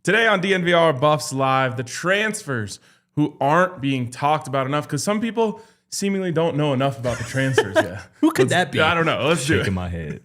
Today on DNVR Buffs Live, the transfers who aren't being talked about enough because some people seemingly don't know enough about the transfers yet. Who could that be? I don't know. Let's do it. Shaking my head.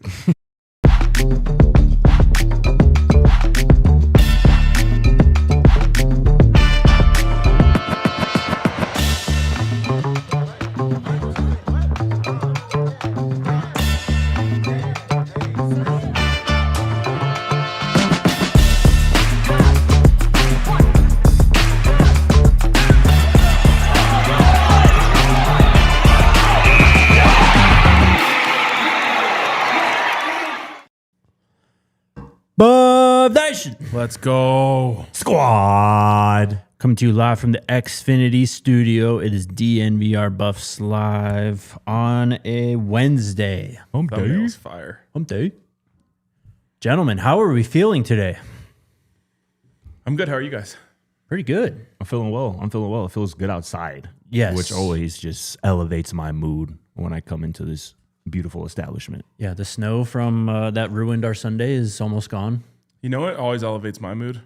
Buff Nation Let's go. Squad. Coming to you live from the Xfinity studio. It is DNVR Buffs Live on a Wednesday. Thumbnails fire. Hump day. Gentlemen, how are we feeling today? I'm good. How are you guys? Pretty good. I'm feeling well. It feels good outside. Yes. Which always just elevates my mood when I come into this beautiful establishment. Yeah, the snow from that ruined our Sunday is almost gone. You know what always elevates my mood?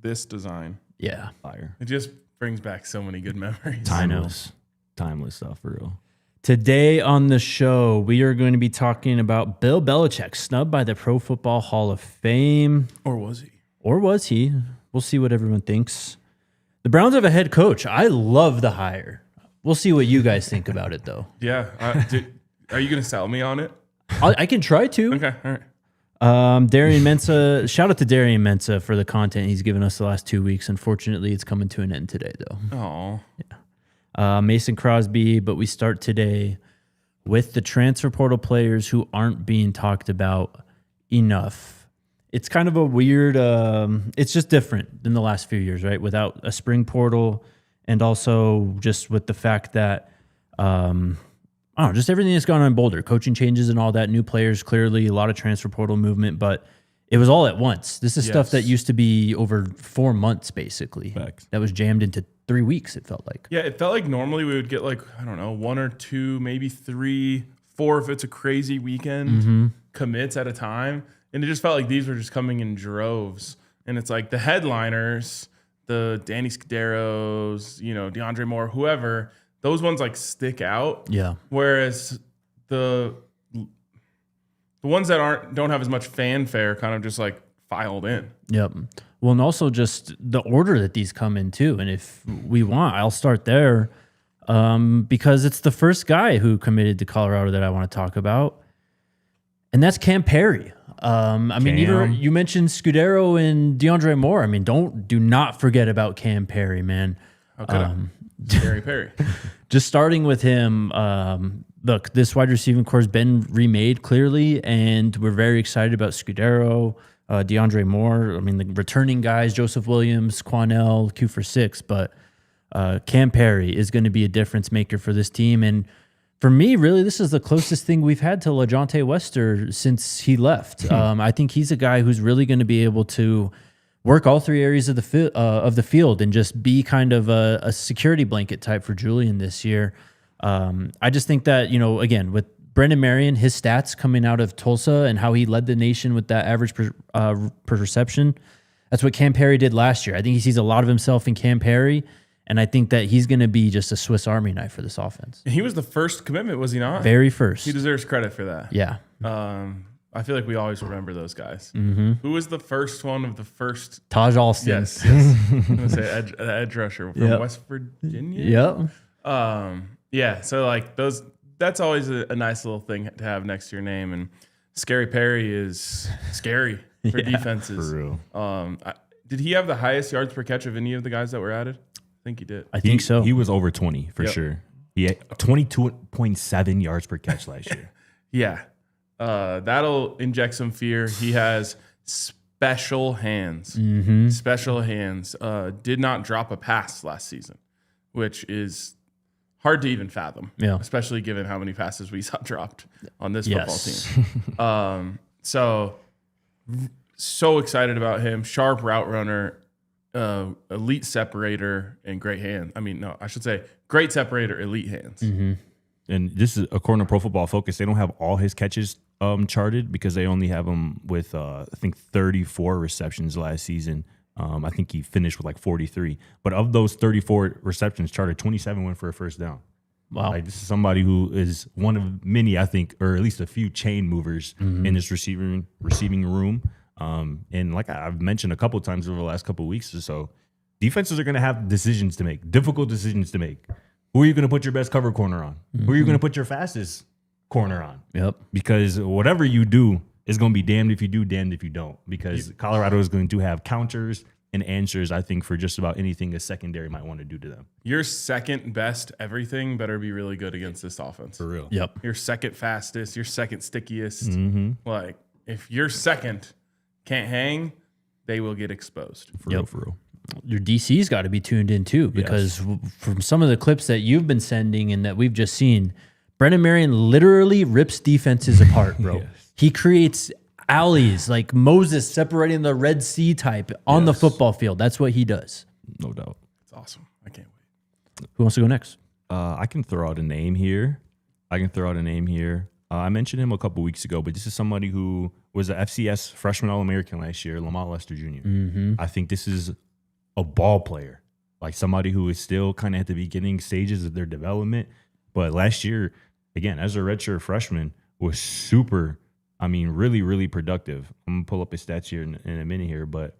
This design. Yeah. Fire. It just brings back so many good memories. Timeless stuff for real. Today on the show, we are going to be talking about Bill Belichick, snubbed by the Pro Football Hall of Fame. Or was he? Or was he? We'll see what everyone thinks. The Browns have a head coach. I love the hire. We'll see what you guys think about it, though. Yeah. Are you going to sell me on it? I can try to. Okay. All right. Darian Mensah, shout out to Darian Mensah for the content he's given us the last 2 weeks. Unfortunately, it's coming to an end today, though. Oh. Mason Crosby, but we start today with the transfer portal players who aren't being talked about enough. It's kind of a weird, it's just different than the last few years, right? Without a spring portal and also just with the fact that, I don't know, just everything that's gone on in Boulder, coaching changes and all that, new players, clearly a lot of transfer portal movement, but it was all at once. This is stuff that used to be over 4 months, basically. Facts. That was jammed into 3 weeks, it felt like. Yeah, it felt like normally we would get like, I don't know, 1 or 2, maybe 3, 4 if it's a crazy weekend commits at a time. And it just felt like these were just coming in droves. And it's like the headliners, the Danny Scuderos, DeAndre Moore, whoever, those ones like stick out. Yeah. Whereas the ones that don't have as much fanfare kind of just like filed in. Yep. Well, and also just the order that these come in too. And if we want, I'll start there because it's the first guy who committed to Colorado that I want to talk about. And that's Cam Perry. Mean, you mentioned Scudero and DeAndre Moore. I mean, do not forget about Cam Perry, man. Okay. Perry. Just starting with him, look, this wide receiving core has been remade clearly, and we're very excited about Scudero, DeAndre Moore. I mean, the returning guys, Joseph Williams, Quanell, Q for 6, but Cam Perry is going to be a difference maker for this team. And for me, really, this is the closest thing we've had to LaJohntay Wester since he left. I think he's a guy who's really going to be able to work all 3 areas of the field and just be kind of a security blanket type for Julian this year. I just think that, again, with Brendan Marion, his stats coming out of Tulsa and how he led the nation with that average per reception, that's what Cam Perry did last year. I think he sees a lot of himself in Cam Perry, and I think that he's going to be just a Swiss Army knife for this offense. He was the first commitment, was he not? Very first. He deserves credit for that. Yeah. I feel like we always remember those guys. Who was the first one of the first? Taj Alston. Yes. I'm going to say edge rusher from West Virginia. Yep. Yeah, so like that's always a nice little thing to have next to your name. And Scary Perry is scary for defenses. For real. Did he have the highest yards per catch of any of the guys that were added? I think he did. I think so. He was over 20 for sure. He had 22.7 yards per catch last year. Yeah. That'll inject some fear. He has special hands. Special hands. Did not drop a pass last season, which is hard to even fathom. Yeah. Especially given how many passes we saw dropped on this football team. So excited about him. Sharp route runner, elite separator, and great hands. I should say great separator, elite hands. And this is according to Pro Football Focus. They don't have all his catches charted because they only have him with I think 34 receptions last season I think he finished with like 43. But of those 34 receptions charted, 27 went for a first down. Wow. Like, this is somebody who is one of many, I think, or at least a few chain movers in this receiving room. And like I've mentioned a couple of times over the last couple of weeks or so, defenses are going to have decisions to make, difficult decisions to make. Who are you going to put your best cover corner on? Who are you going to put your fastest corner on? Yep. Because whatever you do is going to be damned if you do, damned if you don't. Because Colorado is going to have counters and answers, I think, for just about anything a secondary might want to do to them. Your second best everything better be really good against this offense. For real. Yep. Your second fastest, your second stickiest. Like, if your second can't hang, they will get exposed. For real, for real. Your DC's got to be tuned in too, because from some of the clips that you've been sending and that we've just seen, Brennan Marion literally rips defenses apart, bro. He creates alleys like Moses separating the Red Sea type on the football field. That's what he does. No doubt. It's awesome. I can't wait. Who wants to go next? I can throw out a name here. I mentioned him a couple weeks ago, but this is somebody who was an FCS freshman All-American last year, Lamont Lester Jr. I think this is a ball player, like somebody who is still kind of at the beginning stages of their development. But last year, again, as a redshirt freshman, was super, really, really productive. I'm going to pull up his stats here in a minute here, but,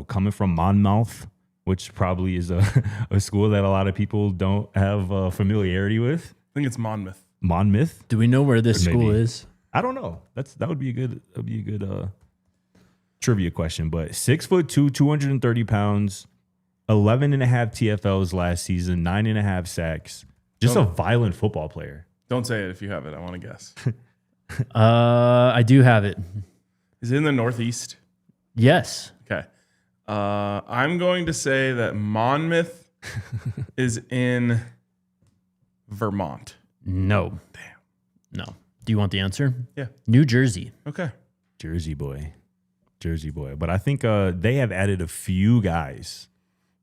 coming from Monmouth, which probably is a school that a lot of people don't have familiarity with. I think it's Monmouth. Monmouth? Do we know where this Maybe. school is? I don't know. That would be a good trivia question. But 6'2", 230 pounds, 11 and a half TFLs last season, 9.5 sacks. Just a violent football player. Don't say it if you have it. I want to guess. I do have it. Is it in the Northeast? Yes. Okay. I'm going to say that Monmouth is in Vermont. No. Damn. No. Do you want the answer? Yeah. New Jersey. Okay. Jersey boy. But I think they have added a few guys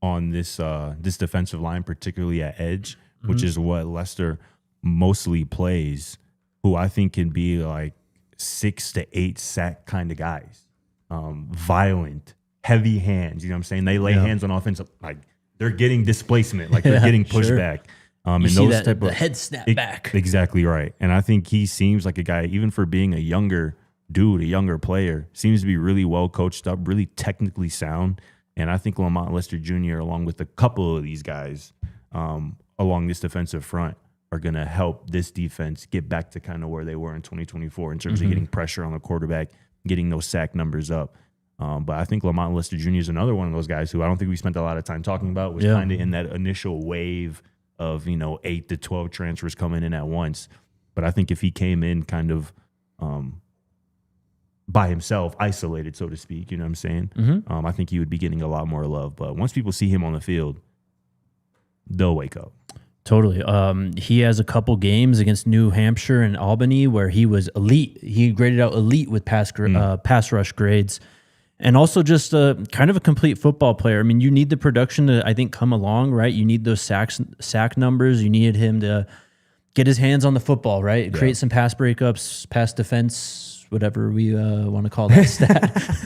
on this defensive line, particularly at edge, which is what Lester mostly plays, who I think can be like 6 to 8 sack kind of guys. Violent, heavy hands. You know what I'm saying? They lay hands on offensive, like they're getting displacement, like they're getting pushed back. You see those the head snap back. Exactly right. And I think he seems like a guy, even for being a younger dude, a younger player, seems to be really well coached up, really technically sound. And I think Lamont Lester Jr., along with a couple of these guys along this defensive front, are going to help this defense get back to kind of where they were in 2024 in terms of getting pressure on the quarterback, getting those sack numbers up. But I think Lamont Lester Jr. is another one of those guys who I don't think we spent a lot of time talking about, was kind of in that initial wave of 8 to 12 transfers coming in at once. But I think if he came in kind of by himself, isolated, so to speak, you know what I'm saying? I think he would be getting a lot more love. But once people see him on the field, they'll wake up. Totally. He has a couple games against New Hampshire and Albany where he was elite. He graded out elite with pass rush grades. And also just kind of a complete football player. I mean, you need the production to, I think, come along, right? You need those sack numbers. You needed him to get his hands on the football, right? Create some pass breakups, pass defense, whatever we want to call that stat.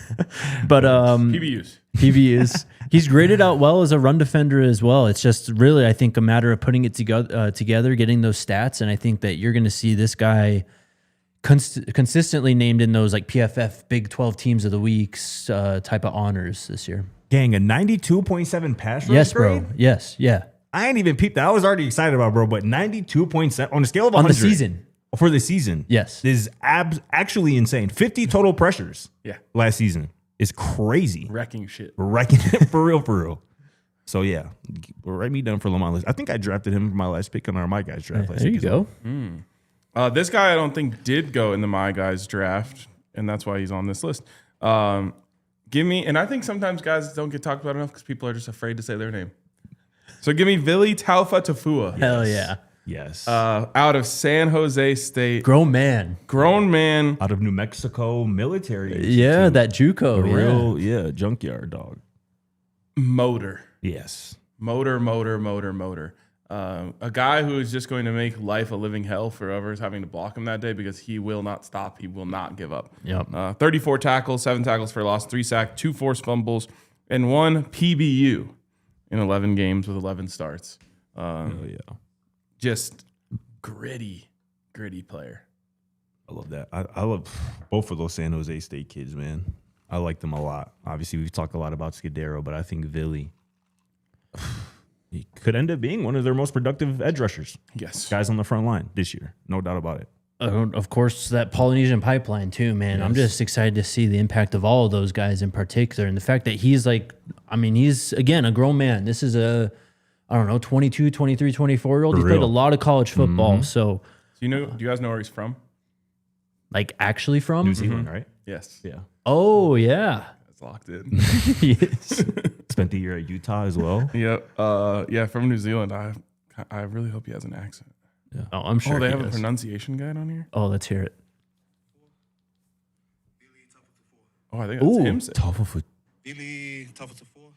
But PBUs. He's graded out well as a run defender as well. It's just really, I think, a matter of putting it together, getting those stats. And I think that you're going to see this guy consistently named in those like PFF Big 12 teams of the weeks type of honors this year. Gang, a 92.7 pass rush Yes, grade? bro. Yes, yeah. I ain't even peeped that. I was already excited about, bro, but 92.7 on a scale of 100. On the season. For the season. Yes. Is actually insane. 50 total pressures. Yeah. Last season is crazy. Wrecking shit. Wrecking it for real. So, yeah, write me down for Lamont Lester. I think I drafted him for my last pick on our My Guys draft. There you go. This guy I don't think did go in the My Guys draft, and that's why he's on this list. And I think sometimes guys don't get talked about enough because people are just afraid to say their name. So give me Vili Taufa Tafua. Hell yeah. Yes. Out of San Jose State. Grown man. Out of New Mexico Military Institute. Yeah, that JUCO. Real, junkyard dog. Motor. Yes. Motor. A guy who is just going to make life a living hell for whoever's having to block him that day because he will not stop. He will not give up. Yep. 34 tackles, 7 tackles for loss, 3 sacks, 2 forced fumbles, and 1 PBU in 11 games with 11 starts. Just gritty player. I love that. I love both of those San Jose State kids, man. I like them a lot. Obviously, we've talked a lot about Scudero, but I think Villy, he could end up being one of their most productive edge rushers. Yes. Guys on the front line this year. No doubt about it. Of course, that Polynesian pipeline too, man. Yes. I'm just excited to see the impact of all of those guys in particular. And the fact that he's he's, again, a grown man. This is a, 22, 23, 24-year-old. He's played a lot of college football. Mm-hmm. So do you guys know where he's from? Like actually from? New Zealand, right? Yes. Yeah. Oh, yeah. It's locked in. Yes. Spent the year at Utah as well. Yep. From New Zealand. I really hope he has an accent. Yeah. Oh, I'm sure. Oh, they have a pronunciation guide on here? Oh, let's hear it. Oh, I think that's him. Billy Tafatua.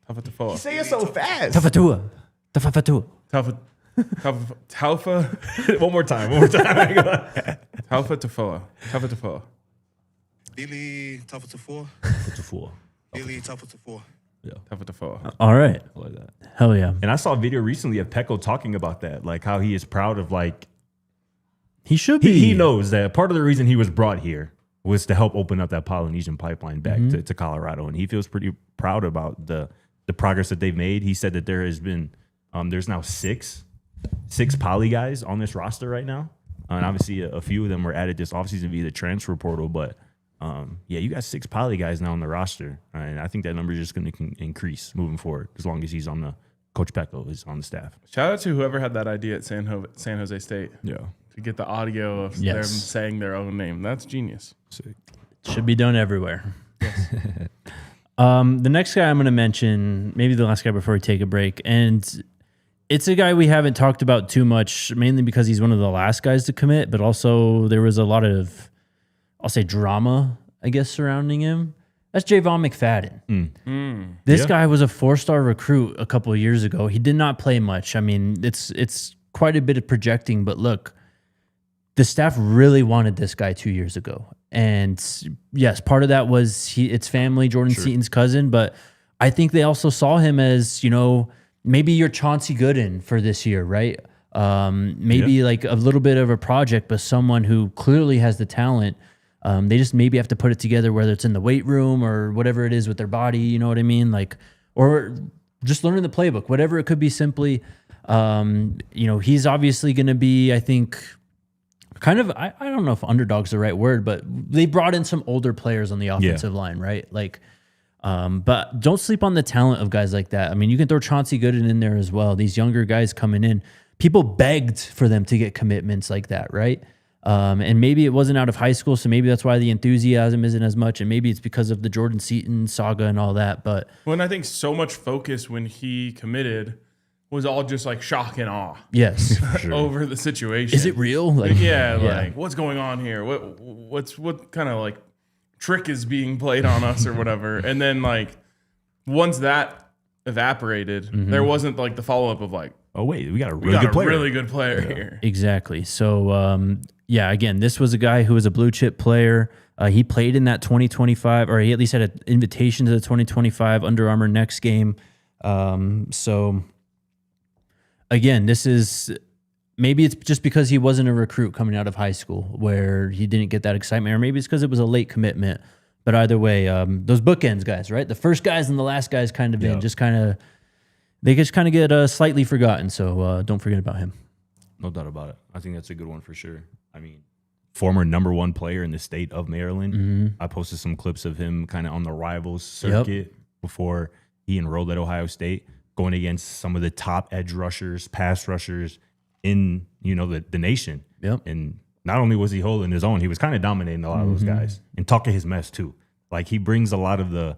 Tafatua. Say it so fast. Tafatua. Taufa. One more time. Taufa Tafoa. Billy Tafatua. Billy Tafatua. Yeah. Tafatua. All right. I like that. Hell yeah. And I saw a video recently of Pecco talking about that, like how he is proud of he should be. He knows that part of the reason he was brought here was to help open up that Polynesian pipeline back to Colorado. And he feels pretty proud about the progress that they've made. He said that there has been, there's now six poly guys on this roster right now. And obviously a few of them were added this offseason via the transfer portal. But you got 6 poly guys now on the roster. And I think that number is just going to increase moving forward as long as he's on the Coach Pecco is on the staff. Shout out to whoever had that idea at San Jose State. Yeah. To get the audio of them saying their own name. That's genius. Sick. Should be done everywhere. Yes. The next guy I'm going to mention, maybe the last guy before we take a break, and it's a guy we haven't talked about too much, mainly because he's one of the last guys to commit, but also there was a lot of, I'll say, drama, I guess, surrounding him. That's Jayvon McFaten. This guy was a 4-star recruit a couple of years ago. He did not play much. I mean, it's quite a bit of projecting, but look, the staff really wanted this guy 2 years ago. And yes, part of that was it's family, Jordan Seaton's cousin, but I think they also saw him as, maybe your Chauncey Gooden for this year, right? Maybe like a little bit of a project, but someone who clearly has the talent. They just maybe have to put it together, whether it's in the weight room or whatever it is with their body, you know what I mean? Or just learning the playbook, whatever it could be simply. He's obviously going to be, I think, kind of, I don't know if underdog's the right word, but they brought in some older players on the offensive line, right? But don't sleep on the talent of guys like that. I mean, you can throw Chauncey Gooden in there as well. These younger guys coming in, people begged for them to get commitments like that, right? And maybe it wasn't out of high school, so maybe that's why the enthusiasm isn't as much, and maybe it's because of the Jordan Seaton saga and all that. But I think so much focus when he committed was all just like shock and awe. Yes, sure. Over the situation. Is it real? Like what's going on here? What kind of like trick is being played on us or whatever? And then once that evaporated, there wasn't like the follow up of like, oh wait, we got a really good player here. Exactly. So again, this was a guy who was a blue chip player. He played in that 2025, or he at least had an invitation to the 2025 Under Armour Next game. So again, this is, maybe it's just because he wasn't a recruit coming out of high school where he didn't get that excitement, or maybe it's because it was a late commitment. But either way, those bookends guys, right? The first guys and the last guys kind of they just kind of get slightly forgotten. So don't forget about him. No doubt about it. I think that's a good one for sure. I mean, former #1 player in the state of Maryland. I posted some clips of him kind of on the rivals circuit before he enrolled at Ohio State, going against some of the top edge rushers, pass rushers in, the nation. Yep. And not only was he holding his own, he was kind of dominating a lot of those guys and talking his mess too. Like he brings a lot of the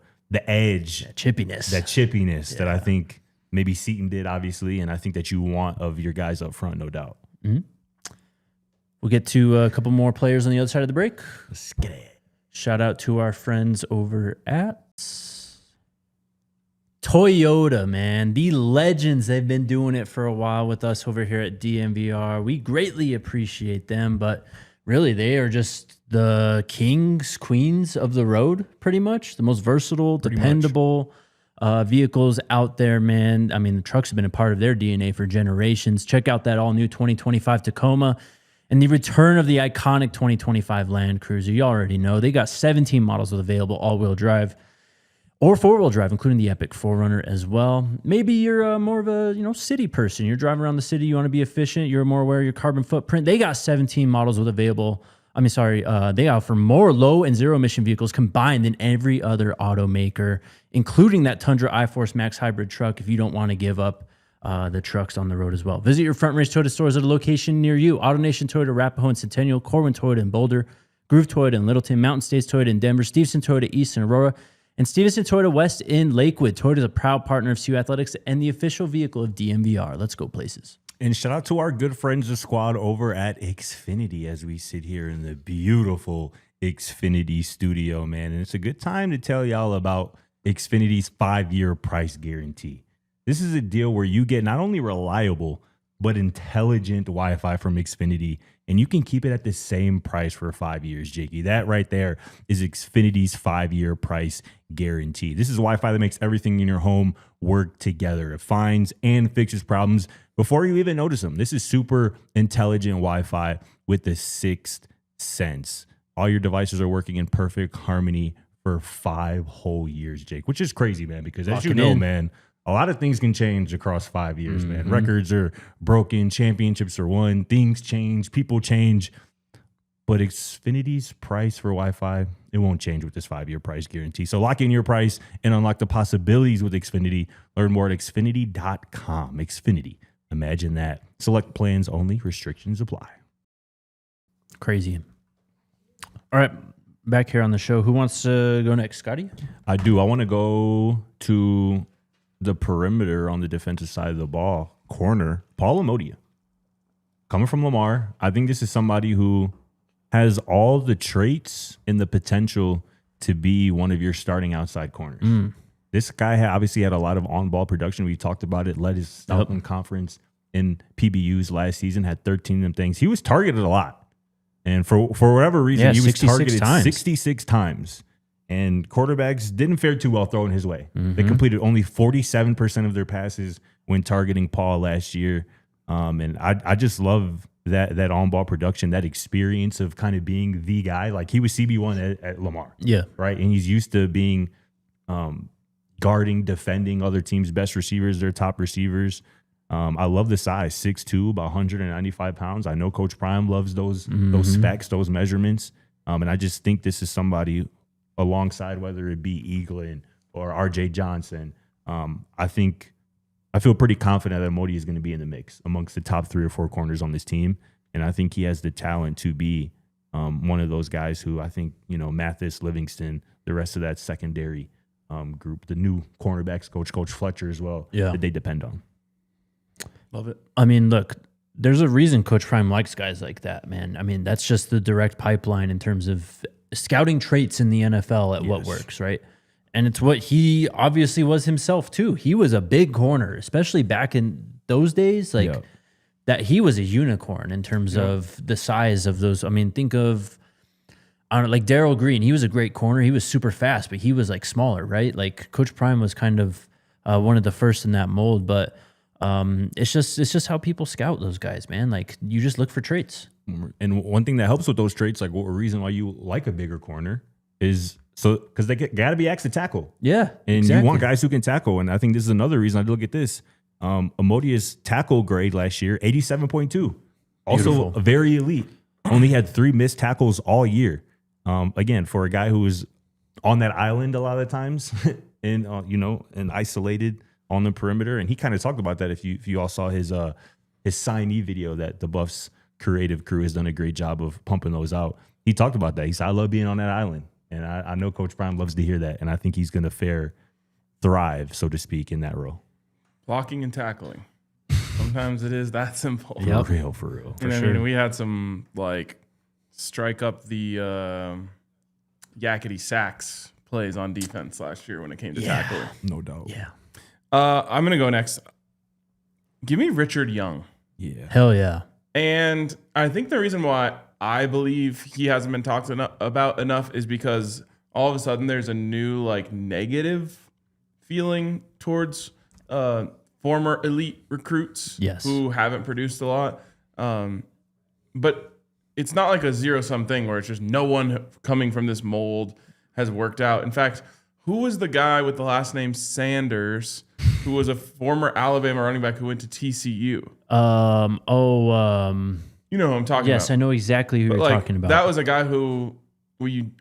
edge, that chippiness that I think maybe Seaton did, obviously, and I think that you want of your guys up front, no doubt. We'll get to a couple more players on the other side of the break. Let's get it. Shout out to our friends over at Toyota, man. The legends, they've been doing it for a while with us over here at DNVR. We greatly appreciate them, but really they are just the kings, queens of the road, pretty much. The most versatile, dependable, vehicles out there, man. I mean, the trucks have been a part of their DNA for generations. Check out that all-new 2025 Tacoma and the return of the iconic 2025 Land Cruiser. You already know. They got 17 models available, all-wheel drive or four-wheel drive, including the Epic 4Runner as well. Maybe you're more of a city person. You're driving around the city. You want to be efficient. You're more aware of your carbon footprint. They got 17 models with available. They offer more low and zero emission vehicles combined than every other automaker, including that Tundra iForce Max hybrid truck if you don't want to give up the trucks on the road as well. Visit your Front Range Toyota stores at a location near you. AutoNation Toyota, Arapahoe and Centennial, Corwin Toyota in Boulder, Groove Toyota in Littleton, Mountain States Toyota in Denver, Stevenson Toyota East in Aurora, and Stevenson Toyota West in Lakewood. Toyota is a proud partner of CU Athletics and the official vehicle of DNVR. Let's go places. And shout out to our good friends, the squad over at Xfinity, as we sit here in the beautiful Xfinity studio, man. And it's a good time to tell y'all about Xfinity's 5-year price guarantee. This is a deal where you get not only reliable, but intelligent Wi-Fi from Xfinity, and you can keep it at the same price for 5 years, Jakey. That right there is Xfinity's 5-year price guarantee. This is Wi-Fi that makes everything in your home work together. It finds and fixes problems before you even notice them. This is super intelligent Wi-Fi with the sixth sense. All your devices are working in perfect harmony for 5 whole years, Jake, which is crazy, man, because as you know, man, a lot of things can change across 5 years, man. Records are broken, championships are won, things change, people change. But Xfinity's price for Wi-Fi, it won't change with this 5-year price guarantee. So lock in your price and unlock the possibilities with Xfinity. Learn more at Xfinity.com. Xfinity. Imagine that. Select plans only. Restrictions apply. Crazy. All right. Back here on the show. Who wants to go next? Scotty? I do. I want to go to the perimeter on the defensive side of the ball. Corner, Paul Emodia. Coming from Lamar, I think this is somebody who has all the traits and the potential to be one of your starting outside corners. This guy obviously had a lot of on-ball production. We talked about it, led his Southland Conference in PBUs last season, had 13 of them things. He was targeted a lot. And for whatever reason, he was targeted 66 times. And quarterbacks didn't fare too well throwing his way. They completed only 47% of their passes when targeting Paul last year. And I just love that on-ball production, that experience of kind of being the guy. Like, he was CB1 at Lamar. Yeah. Right? And he's used to being guarding, defending other teams' best receivers, their top receivers. I love the size, 6'2", about 195 pounds. I know Coach Prime loves those specs, those measurements. And I just think this is somebody alongside, whether it be Eaglin or RJ Johnson. I feel pretty confident that Emodia is going to be in the mix amongst the top 3 or 4 corners on this team. And I think he has the talent to be one of those guys who I think, Mathis, Livingston, the rest of that secondary group, the new cornerbacks Coach Fletcher as well, that they depend on. Love it. I mean, look, there's a reason Coach Prime likes guys like that, man. I mean, that's just the direct pipeline in terms of scouting traits in the NFL at what works, right? And it's what he obviously was himself too. He was a big corner, especially back in those days, that he was a unicorn in terms of the size of those. I mean, think of, like Darryl Green. He was a great corner. He was super fast, but he was like smaller, right? Like Coach Prime was kind of one of the first in that mold, but it's just how people scout those guys, man. Like, you just look for traits. And one thing that helps with those traits, like a reason why you like a bigger corner is because they got to be asked to tackle. Yeah, and you want guys who can tackle. And I think this is another reason I look at this. Emodia's tackle grade last year, 87.2. Also very elite. Only had 3 missed tackles all year. Again, for a guy who was on that island a lot of the times and isolated on the perimeter. And he kind of talked about that. If you all saw his signee video that the Buffs creative crew has done a great job of pumping those out. He talked about that. He said, I love being on that island. And I know Coach Prime loves to hear that. And I think he's going to thrive, so to speak, in that role. Blocking and tackling. Sometimes it is that simple. For real. I mean, we had some strike up the yakety sacks plays on defense last year when it came to tackling. No doubt. Yeah. I'm going to go next. Give me Richard Young. Yeah. Hell yeah. And I think the reason why I believe he hasn't been talked about enough is because all of a sudden there's a new negative feeling towards former elite recruits who haven't produced a lot. But it's not like a zero-sum thing where it's just no one coming from this mold has worked out. In fact, who was the guy with the last name Sanders who was a former Alabama running back who went to TCU? You know who I'm talking about. Yes, I know exactly who you're talking about. That was a guy who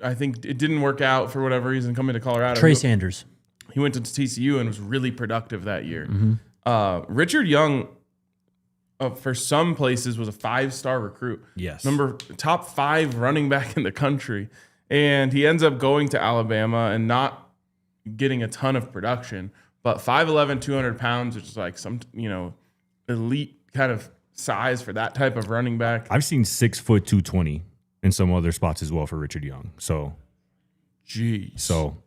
I think it didn't work out for whatever reason coming to Colorado. Trey Sanders. He went to TCU and was really productive that year. Mm-hmm. Richard Young, for some places, was a 5-star recruit. Yes. Top 5 running back in the country. And he ends up going to Alabama and not getting a ton of production. But 5'11", 200 pounds, which is like some, elite kind of size for that type of running back. I've seen 6 foot 220 in some other spots as well for Richard Young. So, geez. So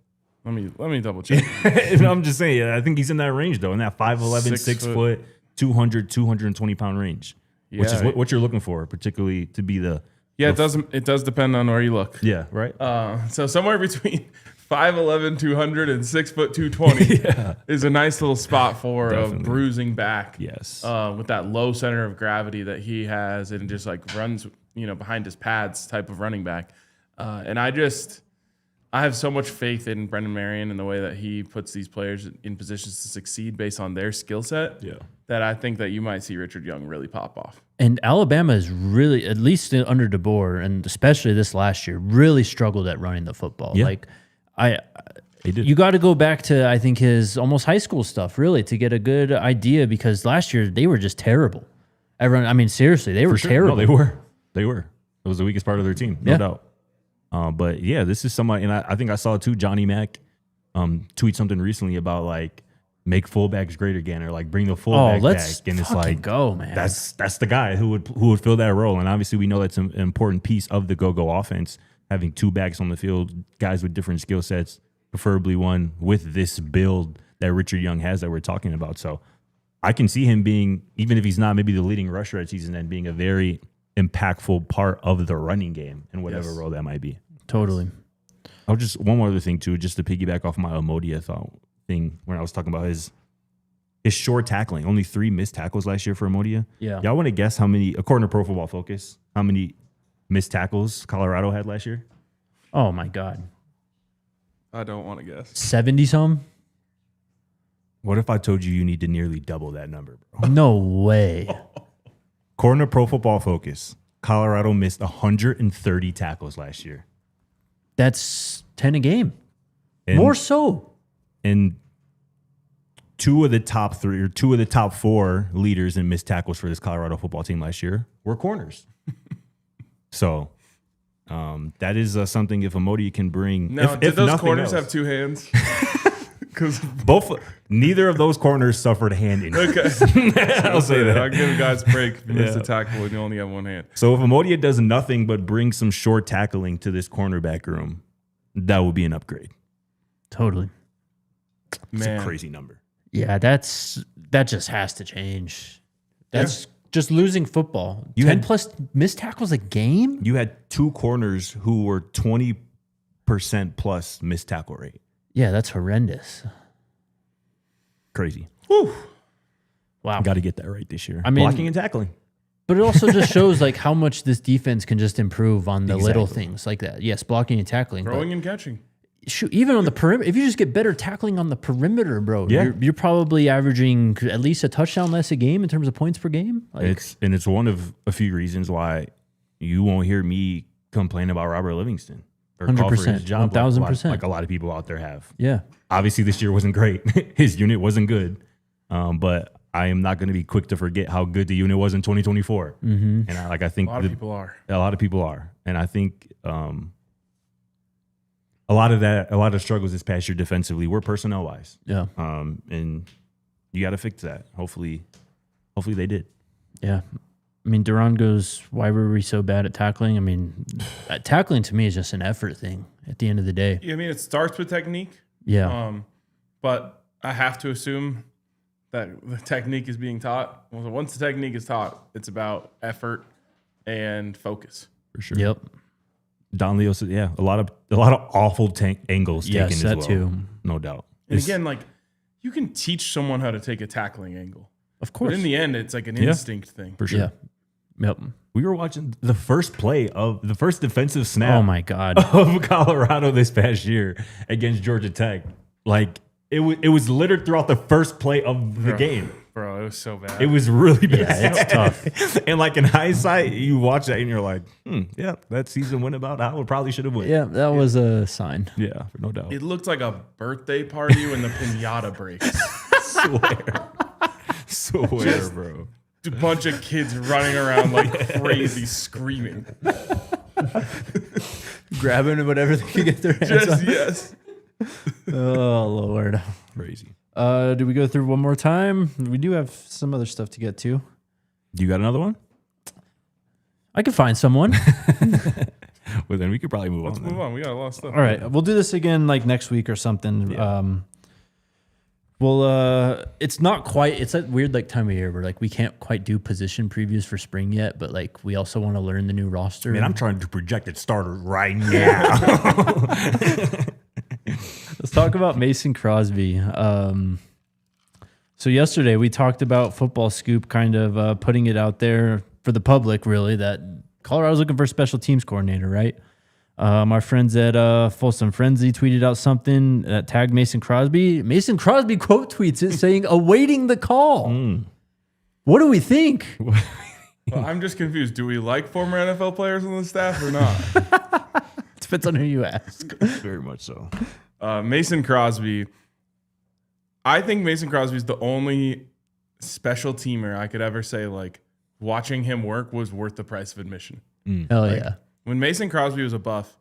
let me double check. I'm just saying, I think he's in that range though, in that 5'11", 6 foot, 220 pound range, which is what you're looking for, particularly to be the. Yeah, it does depend on where you look. Yeah, right. So somewhere between 5'11", 200 and 6 foot 220 is a nice little spot for a bruising back. Yes. With that low center of gravity that he has and just like runs, behind his pads type of running back. And I have so much faith in Brendan Marion and the way that he puts these players in positions to succeed based on their skill set. Yeah. That I think that you might see Richard Young really pop off. And Alabama is really, at least under DeBoer, and especially this last year, really struggled at running the football. Yeah. Like, you got to go back to, I think, his almost high school stuff, really, to get a good idea, because last year they were just terrible. Seriously, they were terrible. No, they were. It was the weakest part of their team, no doubt. But yeah, this is somebody, and I think I saw too, Johnny Mack tweet something recently about like, make fullbacks great again, or like bring the fullback back. And it's like, go, man. That's the guy who would fill that role. And obviously we know that's an important piece of the go-go offense, having 2 backs on the field, guys with different skill sets, preferably one with this build that Richard Young has that we're talking about. So I can see him being, even if he's not maybe the leading rusher at season end, being a very impactful part of the running game in whatever role that might be. Totally. I'll just, one more other thing too, just to piggyback off my Emodia thing when I was talking about his short tackling. Only 3 missed tackles last year for Emodia. Yeah. Y'all want to guess how many, according to Pro Football Focus, how many missed tackles Colorado had last year? Oh my God. I don't want to guess. 70-some? What if I told you need to nearly double that number, bro? No way. According to Pro Football Focus, Colorado missed 130 tackles last year. That's 10 a game. More so. And 2 of the top 3 or 2 of the top 4 leaders in missed tackles for this Colorado football team last year were corners. So that is something if Emodia can bring. Now, did those corners else, have 2 hands? Because neither of those corners suffered hand injuries. Okay. I'll say that. I'll give guys a break if you miss a tackle and you only have 1 hand. So if Emodia does nothing but bring some short tackling to this cornerback room, that would be an upgrade. Totally. It's a crazy number. Yeah, that just has to change. That's just losing football. 10 plus missed tackles a game? You had 2 corners who were 20% plus missed tackle rate. Yeah, that's horrendous. Crazy. Whew. Wow. Got to get that right this year. I mean, blocking and tackling. But it also just shows like how much this defense can just improve on the little things like that. Yes, blocking and tackling. Throwing and catching. Shoot, even on the perimeter, if you just get better tackling on the perimeter, bro, you're probably averaging at least a touchdown less a game in terms of points per game. Like, it's one of a few reasons why you won't hear me complain about Robert Livingston. 100%, 1,000%. Like a lot of people out there have. Yeah. Obviously, this year wasn't great. His unit wasn't good. But I am not going to be quick to forget how good the unit was in 2024. Mm-hmm. And I think a lot of people are. A lot of people are. And I think a lot of struggles this past year defensively were personnel wise. Yeah. And you got to fix that. Hopefully they did. Yeah. I mean, Duran goes, why were we so bad at tackling? I mean, tackling to me is just an effort thing at the end of the day. Yeah, I mean, it starts with technique. Yeah. But I have to assume that the technique is being taught. Well, once the technique is taught, it's about effort and focus. For sure. Yep. Don Leo said, a lot of awful angles taken as well. That too. No doubt. And again, like you can teach someone how to take a tackling angle. Of course. But in the end, it's like an instinct thing. For sure. Yeah. Yep. We were watching the first play of the first defensive snap. Oh my God. Of Colorado this past year against Georgia Tech. Like it was littered throughout the first play of the game. Bro, it was so bad. It was really bad. Yeah, it's tough. And like in hindsight, you watch that and you're like, yeah, that season went about how it probably should have went. Yeah, that was a sign. Yeah, no doubt. It looked like a birthday party when the pinata breaks. Swear, bro. A bunch of kids running around like crazy, screaming. Grabbing whatever they could get their hands on. Yes. Oh, Lord. Crazy. Do we go through one more time? We do have some other stuff to get to. You got another one? I can find someone. Well, then we could probably move Let's on. move on. We got a lot of stuff. All right. We'll do this again like next week or something. Yeah. It's not quite, it's that weird like time of year where like we can't quite do position previews for spring yet, but like we also want to learn the new roster. Man, I'm trying to project it starter right now. Let's talk about Mason Crosby. So yesterday we talked about Football Scoop kind of putting it out there for the public, really, that Colorado's looking for a special teams coordinator, right? Our friends at Folsom Frenzy tweeted out something that tagged Mason Crosby. Mason Crosby quote tweets it saying, awaiting the call. What do we think? Well, I'm just confused. Do we like former NFL players on the staff or not? Depends on who you ask. Very much so. Mason Crosby. I think Mason Crosby is the only special teamer I could ever say like watching him work was worth the price of admission. Hell yeah. When Mason Crosby was a Buff,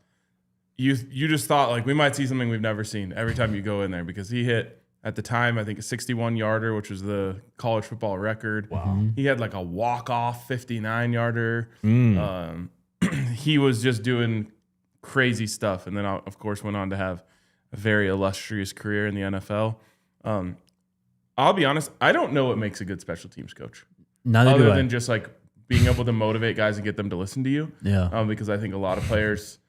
you just thought like we might see something we've never seen every time you go in there because he hit at the time I think a 61-yarder, which was the college football record. Wow. He had like a walk-off 59-yarder. He was just doing crazy stuff, and then of course went on to have a very illustrious career in the NFL. I'll be honest, I don't know what makes a good special teams coach. Neither other do I. than just like being able to motivate guys and get them to listen to you. Yeah. Because I think a lot of players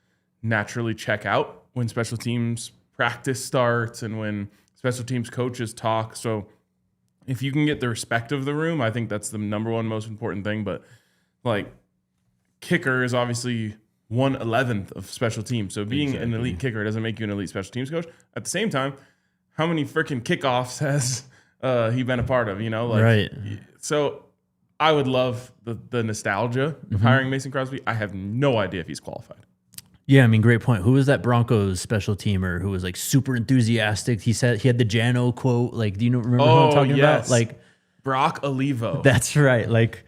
naturally check out when special teams practice starts and when special teams coaches talk. So if you can get the respect of the room, I think that's the number one most important thing. But like kicker is obviously 1/11th of special teams. So being an elite kicker doesn't make you an elite special teams coach. At the same time, how many freaking kickoffs has he been a part of, you know? Like, Right. So I would love the nostalgia of hiring Mason Crosby. I have no idea if he's qualified. Yeah, I mean, great point. Who was that Broncos special teamer who was like super enthusiastic? He said he had the Jano quote. Like, do you remember who I'm talking about? Like Brock Olivo. That's right. Like,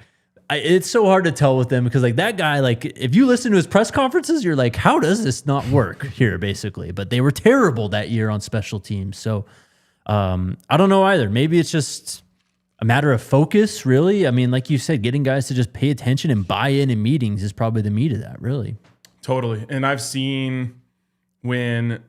it's so hard to tell with them because like that guy, like if you listen to his press conferences, you're like, how does this not work here, basically? But they were terrible that year on special teams. So I don't know either. Maybe it's just a matter of focus, really. I mean, like you said, getting guys to just pay attention and buy in meetings is probably the meat of that, really. Totally. And I've seen when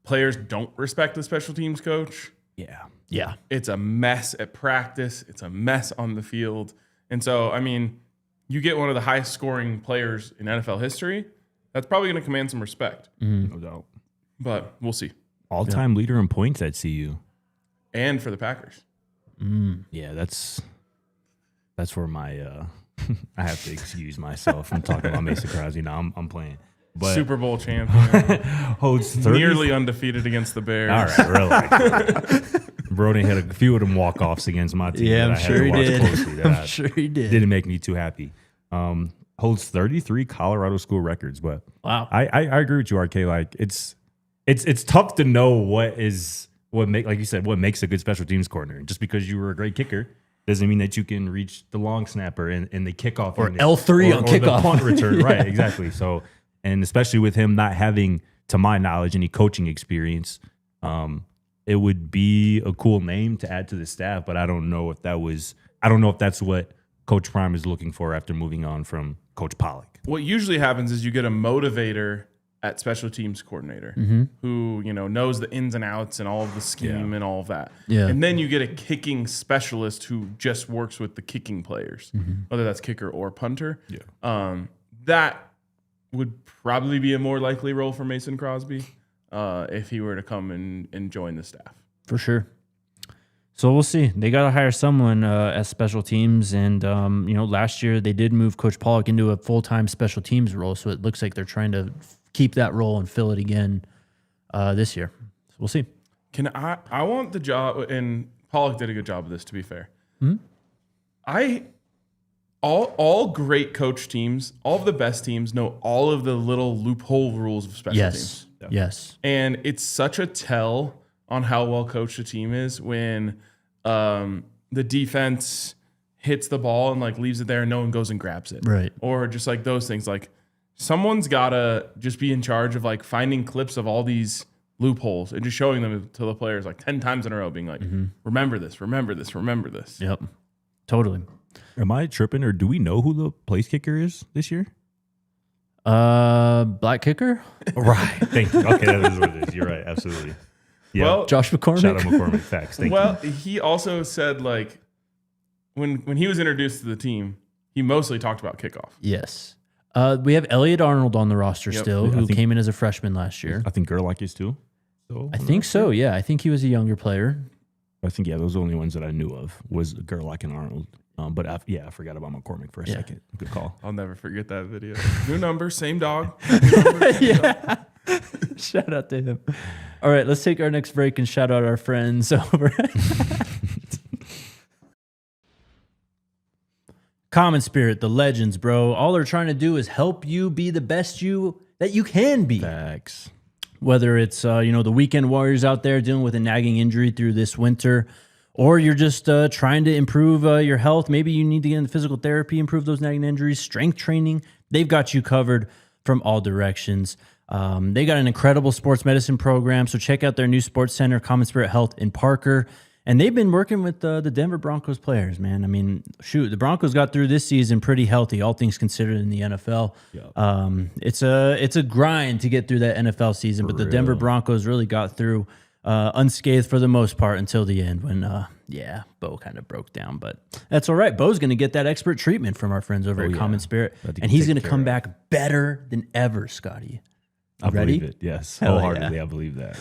players don't respect the special teams coach. Yeah. It's a mess at practice. It's a mess on the field. And so, I mean, you get one of the highest scoring players in NFL history, that's probably going to command some respect. No doubt. But we'll see. All-time leader in points at CU. And for the Packers. Yeah, that's where my I have to excuse myself from talking about Mason Crosby. Now I'm playing. But Super Bowl champion. holds 30. Nearly undefeated against the Bears. All right, relax. Broden had a few of them walk-offs against my team. Yeah, that I'm I had sure to he watch did. closely that I'm sure he did. Didn't make me too happy. Holds 33 Colorado school records, but Wow. I agree with you, RK. Like it's tough to know what makes a good special teams coordinator. Just because you were a great kicker doesn't mean that you can reach the long snapper and the kickoff Or unit. L3 on or kickoff. the punt return. Yeah. Right, exactly. So, and especially with him not having, to my knowledge, any coaching experience, it would be a cool name to add to the staff. But I don't know if that's what Coach Prime is looking for after moving on from Coach Pollock. What usually happens is you get a motivator at special teams coordinator who, knows the ins and outs and all of the scheme and all of that. Yeah. And then you get a kicking specialist who just works with the kicking players, whether that's kicker or punter. Yeah. That would probably be a more likely role for Mason Crosby if he were to come and join the staff. For sure. So we'll see. They got to hire someone as special teams. And, last year they did move Coach Pollock into a full-time special teams role. So it looks like they're trying to keep that role and fill it again this year. So we'll see. I want the job, and Pollock did a good job of this, to be fair. All great coach teams, all of the best teams know all of the little loophole rules of special teams. Yes. And it's such a tell on how well coached a team is when the defense hits the ball and like leaves it there and no one goes and grabs it. Right. Or just like those things. Like someone's got to just be in charge of like finding clips of all these loopholes and just showing them to the players like 10 times in a row, being like, remember this, remember this, remember this. Yep. Totally. Am I tripping, or do we know who the place kicker is this year? Black kicker? Right. Thank you. Okay, that is what it is. You're right. Absolutely. Yeah. Well, Josh McCormick? Shout out McCormick. Facts. Thank you. He also said like when he was introduced to the team, he mostly talked about kickoff. Yes. We have Elliot Arnold on the roster still, who think- came in as a freshman last year. I think Gerlach is too. So I think so, yeah. I think he was a younger player. I think, those are the only ones that I knew of was Gerlach and Arnold. But I forgot about McCormick for a second. Good call. I'll never forget that video. New number, same dog. Yeah. Shout out to him. All right, let's take our next break and shout out our friends over. Common Spirit, the legends, bro. All they're trying to do is help you be the best you that you can be. Facts. Whether it's the weekend warriors out there dealing with a nagging injury through this winter, or you're just trying to improve your health. Maybe you need to get into physical therapy, improve those nagging injuries, strength training. They've got you covered from all directions. They got an incredible sports medicine program, so check out their new sports center, Common Spirit Health in Parker. And they've been working with the Denver Broncos players, man. I mean, shoot, the Broncos got through this season pretty healthy, all things considered, in the NFL. Yep. It's a grind to get through that NFL season, but the Denver Broncos really got through unscathed for the most part until the end when, Bo kind of broke down. But that's all right. Bo's going to get that expert treatment from our friends over at Common Spirit, and he's going to come back better than ever, Scotty. I believe it. Yes. Wholeheartedly, I believe that.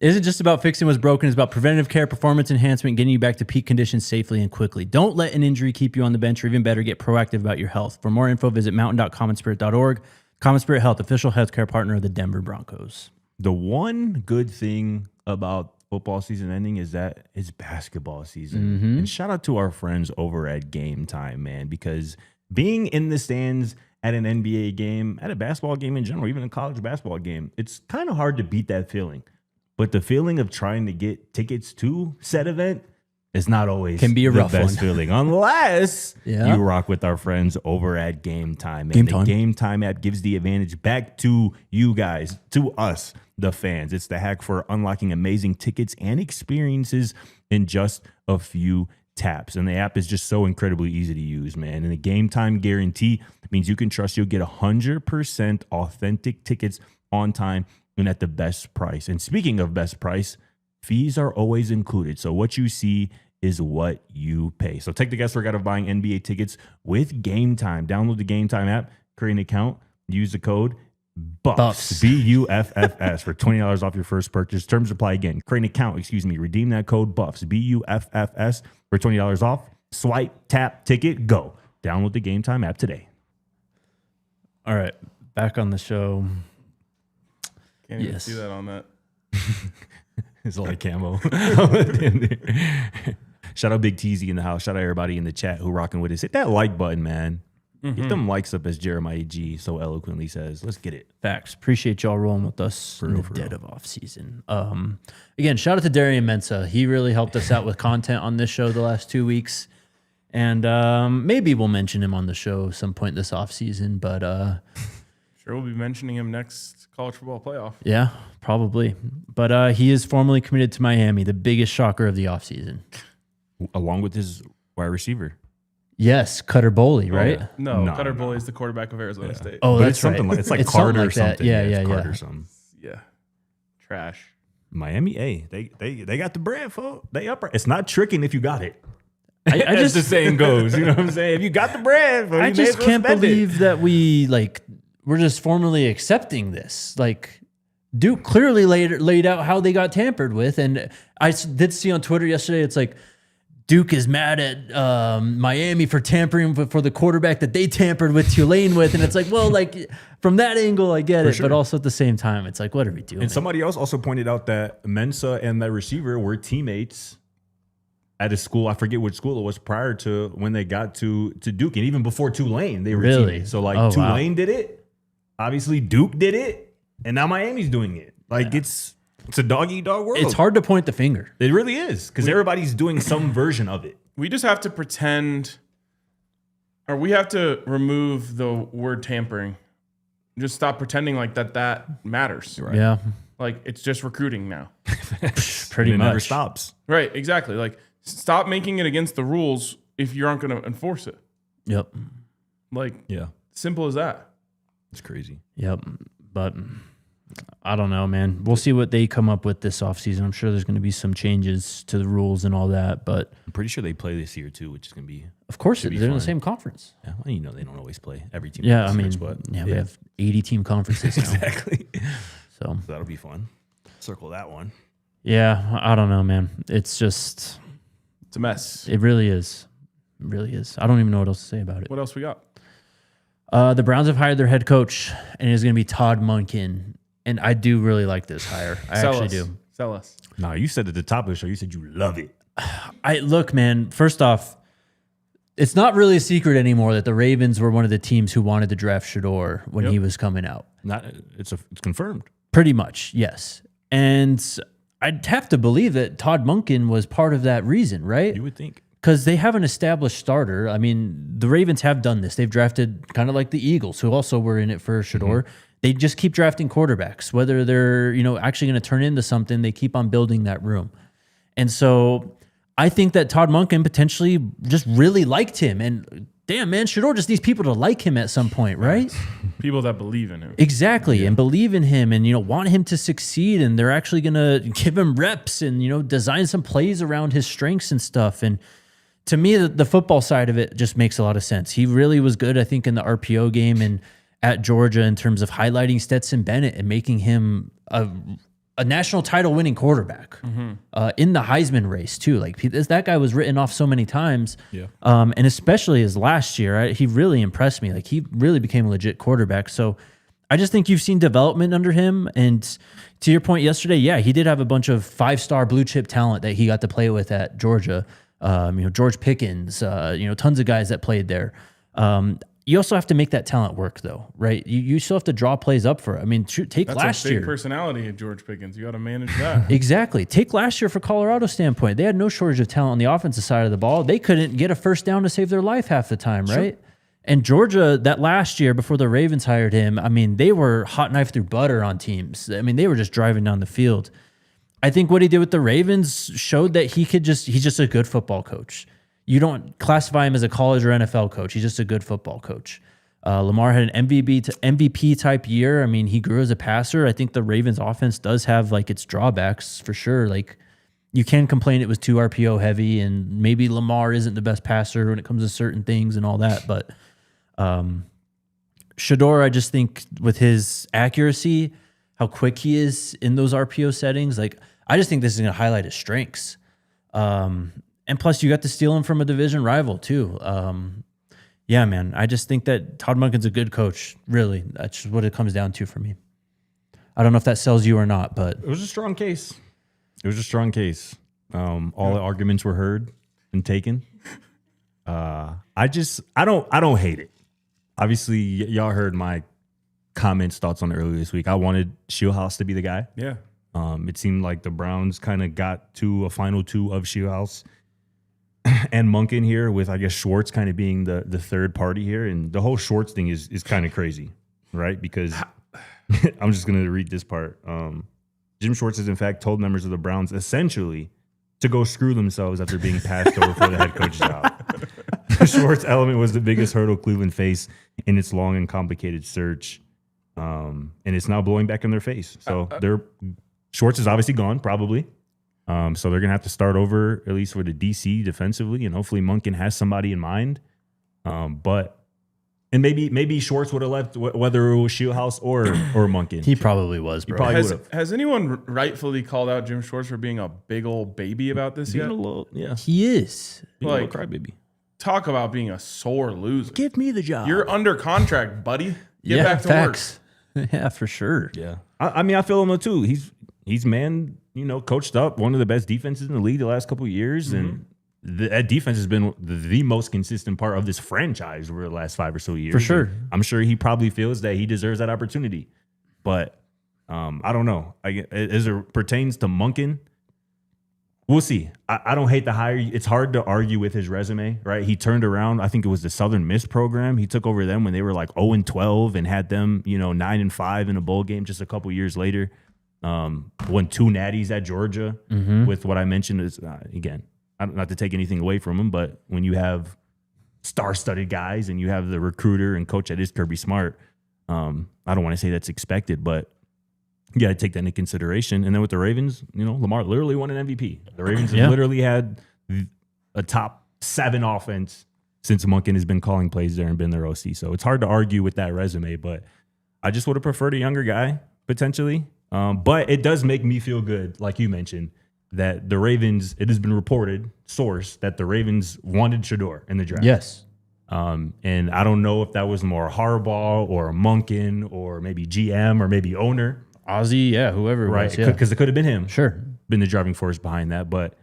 It isn't just about fixing what's broken. It's about preventative care, performance enhancement, getting you back to peak conditions safely and quickly. Don't let an injury keep you on the bench, or even better, get proactive about your health. For more info, visit mountain.commonspirit.org. Common Spirit Health, official healthcare partner of the Denver Broncos. The one good thing about football season ending is that it's basketball season. And shout out to our friends over at Game Time, man, because being in the stands at an NBA game, at a basketball game in general, even a college basketball game, it's kind of hard to beat that feeling. But the feeling of trying to get tickets to said event is not always can be a rough best one. feeling, unless you rock with our friends over at Game Time. And the Game Time app gives the advantage back to you guys, to us, the fans. It's the hack for unlocking amazing tickets and experiences in just a few taps. And the app is just so incredibly easy to use, man. And the Game Time guarantee means you can trust you'll get 100% authentic tickets on time and at the best price. And speaking of best price, fees are always included. So what you see is what you pay. So take the guesswork out of buying NBA tickets with Game Time. Download the Game Time app, create an account, use the code BUFFS, BUFFS, for $20 off your first purchase. Terms apply again. Create an account, redeem that code BUFFS, BUFFS, for $20 off. Swipe, tap, ticket, go. Download the Game Time app today. All right, back on the show. Can't even see that on that. It's like camo. Shout out Big Teasy in the house. Shout out everybody in the chat who rocking with us. Hit that like button, man. Get them likes up, as Jeremiah G so eloquently says. Let's get it. Facts. Appreciate y'all rolling with us in the dead of off season. Again, shout out to Darian Mensah. He really helped us out with content on this show the last 2 weeks. And maybe we'll mention him on the show some point this off season, but sure, we'll be mentioning him next college football playoff. Yeah, probably. But he is formally committed to Miami, the biggest shocker of the offseason. Along with his wide receiver. Yes, Cutter Boley, right? No, Cutter Boley is the quarterback of Arizona State. Oh, but that's it's something right. It's like Carter or something. something. Yeah. Carter something. Yeah. Trash. Miami, hey, they got the bread, folks. They up. It's not tricking if you got it. I As just the saying goes, you know what I'm saying? If you got the bread, I just can't believe that we're just formally accepting this. Like, Duke clearly laid out how they got tampered with, and I did see on Twitter yesterday. It's like Duke is mad at Miami for tampering for the quarterback that they tampered with Tulane with. And it's like, well, like from that angle, I get it. sure. But also at the same time, it's like, what are we doing? And somebody else also pointed out that Mensah and that receiver were teammates at a school. I forget which school it was prior to when they got to Duke. And even before Tulane, they were Really? teammates. So like Oh, wow. Tulane did it. Obviously Duke did it. And now Miami's doing it. Like it's a dog-eat-dog world. It's hard to point the finger. It really is. Because everybody's doing some version of it. We just have to pretend, or we have to remove the word tampering. Just stop pretending like that matters. Right. Yeah, Like it's just recruiting now. pretty And it never much. stops. Right, exactly. Like stop making it against the rules if you aren't going to enforce it. Yep. Like Yeah. simple as that. It's crazy. Yep. But I don't know, man. We'll see what they come up with this offseason. I'm sure there's going to be some changes to the rules and all that. But I'm pretty sure they play this year too, which is going to be. of course, they're be in the fun. same conference. Yeah, well, you know they don't always play every team. Yeah, I conference, mean, but we have 80 team conferences now. exactly. So, That'll be fun. Circle that one. yeah, I don't know, man. It's just, It's a mess. it really is. It really is. I don't even know what else to say about it. What else we got? The Browns have hired their head coach, and it's going to be Todd Monken. And I do really like this hire. I actually do. Sell us. No, you said at the top of the show, you said you love it. Look, man, first off, it's not really a secret anymore that the Ravens were one of the teams who wanted to draft Shador when he was coming out. It's confirmed. Pretty much, yes. And I'd have to believe that Todd Monken was part of that reason, right? You would think. Because they have an established starter. I mean, the Ravens have done this. They've drafted kind of like the Eagles, who also were in it for Shador. They just keep drafting quarterbacks. Whether they're, actually going to turn into something, they keep on building that room. And so I think that Todd Monken potentially just really liked him. And damn, man, Shador just needs people to like him at some point, right? People that believe in him. Exactly, and believe in him and, want him to succeed, and they're actually going to give him reps and, design some plays around his strengths and stuff. And to me, the football side of it just makes a lot of sense. He really was good, I think, in the RPO game and at Georgia in terms of highlighting Stetson Bennett and making him a national title winning quarterback in the Heisman race too. Like that guy was written off so many times. Yeah. And especially his last year, he really impressed me. Like he really became a legit quarterback. So I just think you've seen development under him. And to your point yesterday, yeah, he did have a bunch of 5-star blue chip talent that he got to play with at Georgia. George Pickens, tons of guys that played there. You also have to make that talent work, though, right? You still have to draw plays up for it. I mean, take That's last a big year. personality of George Pickens. You got to manage that. Exactly. Take last year for Colorado standpoint. They had no shortage of talent on the offensive side of the ball. They couldn't get a first down to save their life half the time, right? And Georgia, that last year before the Ravens hired him, I mean, they were hot knife through butter on teams. I mean, they were just driving down the field. I think what he did with the Ravens showed that he's just a good football coach. You don't classify him as a college or NFL coach. He's just a good football coach. Lamar had an MVP type year. I mean, he grew as a passer. I think the Ravens offense does have like its drawbacks for sure. Like you can complain it was too RPO heavy and maybe Lamar isn't the best passer when it comes to certain things and all that. But Shador, I just think with his accuracy, how quick he is in those RPO settings, like I just think this is going to highlight his strengths. And plus, you got to steal him from a division rival, too. Yeah, man. I just think that Todd Monken's a good coach, really. That's just what it comes down to for me. I don't know if that sells you or not, but... It was a strong case. All the arguments were heard and taken. I don't hate it. Obviously, y'all heard my thoughts on it earlier this week. I wanted Shieldhouse to be the guy. Yeah. It seemed like the Browns kind of got to a final two of Shieldhouse and Monken here, with I guess Schwartz kind of being the third party here, and the whole Schwartz thing is kind of crazy, right? Because I'm just gonna read this part. Jim Schwartz has in fact told members of the Browns essentially to go screw themselves after being passed over for the head coach job. The Schwartz element was the biggest hurdle Cleveland faced in its long and complicated search, and it's now blowing back in their face. So Schwartz is obviously gone, probably. So they're going to have to start over, at least for the DC defensively, and hopefully Monken has somebody in mind. But And maybe Schwartz would have left, whether it was Shieldhouse or Monken. He probably was, bro. probably would've. Has anyone rightfully called out Jim Schwartz for being a big old baby about this yet? He is. Like, crybaby. talk about being a sore loser. Give me the job. You're under contract, buddy. Get back to facts. Yeah, for sure. Yeah. I mean, I feel him too. He's coached up one of the best defenses in the league the last couple of years, and that defense has been the most consistent part of this franchise over the last 5 or so years. For sure. And I'm sure he probably feels that he deserves that opportunity. But I don't know. As it pertains to Monken, we'll see. I don't hate the hire. It's hard to argue with his resume, right? He turned around, I think it was the Southern Miss program. He took over them when they were like 0-12 and had them, 9-5 in a bowl game just a couple years later. Won 2 natties at Georgia with what I mentioned is, again, not to take anything away from him, but when you have star-studded guys and you have the recruiter and coach that is Kirby Smart, I don't want to say that's expected, but you got to take that into consideration. And then with the Ravens, Lamar literally won an MVP. The Ravens have literally had a top 7 offense since Monken has been calling plays there and been their OC. So it's hard to argue with that resume, but I just would have preferred a younger guy potentially. But it does make me feel good, like you mentioned, that the Ravens, it has been reported, source, that the Ravens wanted Shedeur in the draft. Yes. And I don't know if that was more Harbaugh or Monken or maybe GM or maybe owner. Ozzy, whoever it was. Yeah. Because it could have been him. Sure. Been the driving force behind that. But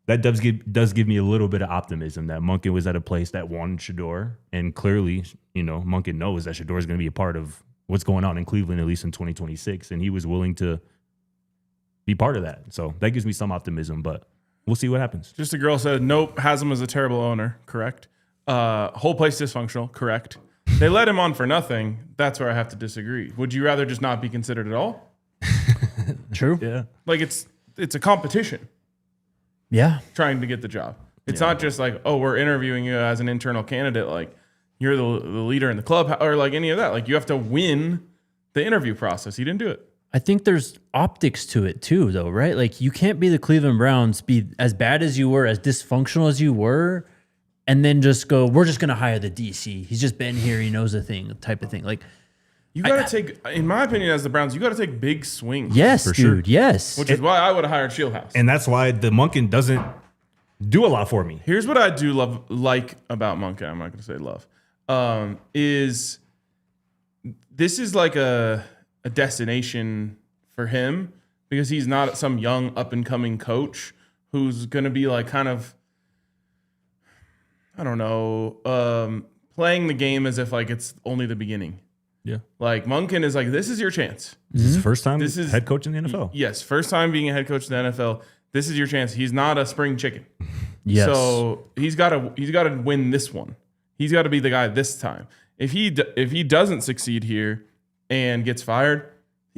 that does give me a little bit of optimism that Monken was at a place that wanted Shedeur. And clearly, Monken knows that Shedeur is going to be a part of what's going on in Cleveland, at least in 2026. And he was willing to be part of that. So that gives me some optimism, but we'll see what happens. Just a girl said, nope, has him as a terrible owner. Correct. Whole place dysfunctional. Correct. They let him on for nothing. That's where I have to disagree. Would you rather just not be considered at all? True. Yeah. Like it's a competition Yeah. trying to get the job. It's not just like, oh, we're interviewing you as an internal candidate. Like you're the leader in the club or like any of that. Like you have to win the interview process. He didn't do it. I think there's optics to it too, though, right? Like you can't be the Cleveland Browns, be as bad as you were, as dysfunctional as you were, and then just go, we're just going to hire the DC. He's just been here. He knows the thing, type of thing. Like you got to take, in my opinion, as the Browns, you got to take big swings. yes, For dude. sure. Yes. Which is why I would have hired Shieldhouse. And that's why the Monken doesn't do a lot for me. Here's what I do like about Monken. I'm not going to say love. Is this is like a destination for him because he's not some young up and coming coach who's going to be like kind of, I don't know, playing the game as if like it's only the beginning. Yeah. Like Monken is like, this is your chance. This is his first time This is- head coach in the NFL. Yes, first time being a head coach in the NFL. This is your chance. He's not a spring chicken. yes. So he's got to win this one. He's got to be the guy this time. If he doesn't succeed here and gets fired,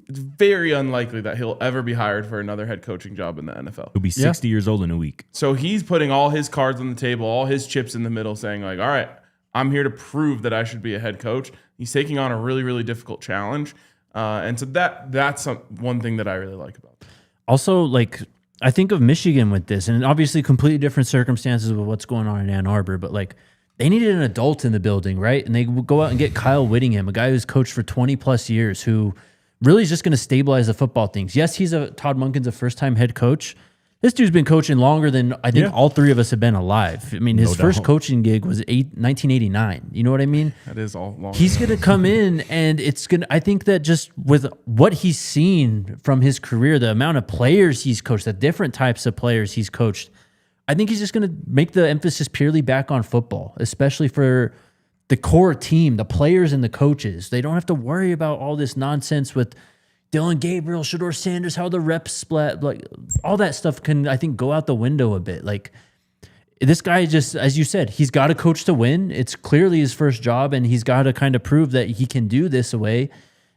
it's very unlikely that he'll ever be hired for another head coaching job in the NFL. He'll be 60 years old in a week. So he's putting all his cards on the table, all his chips in the middle, saying like, all right, I'm here to prove that I should be a head coach. He's taking on a really, really difficult challenge. And so that's one thing that I really like about that. Also, like, I think of Michigan with this, and obviously completely different circumstances with what's going on in Ann Arbor, but like they needed an adult in the building, right? And they go out and get Kyle Whittingham, a guy who's coached for 20 plus years, who really is just going to stabilize the football things. Yes, Todd Monken's a first-time head coach. This dude's been coaching longer than I think all three of us have been alive. I mean, his first coaching gig was 1989. You know what I mean? That is all long. He's going to come in, and it's going to, I think that just with what he's seen from his career, the amount of players he's coached, the different types of players he's coached, I think he's just going to make the emphasis purely back on football, especially for the core team, the players and the coaches. They don't have to worry about all this nonsense with Dylan Gabriel, Shedeur Sanders, how the reps split, like all that stuff can, I think, go out the window a bit. Like this guy just, as you said, he's got a coach to win. It's clearly his first job, and he's got to kind of prove that he can do this away.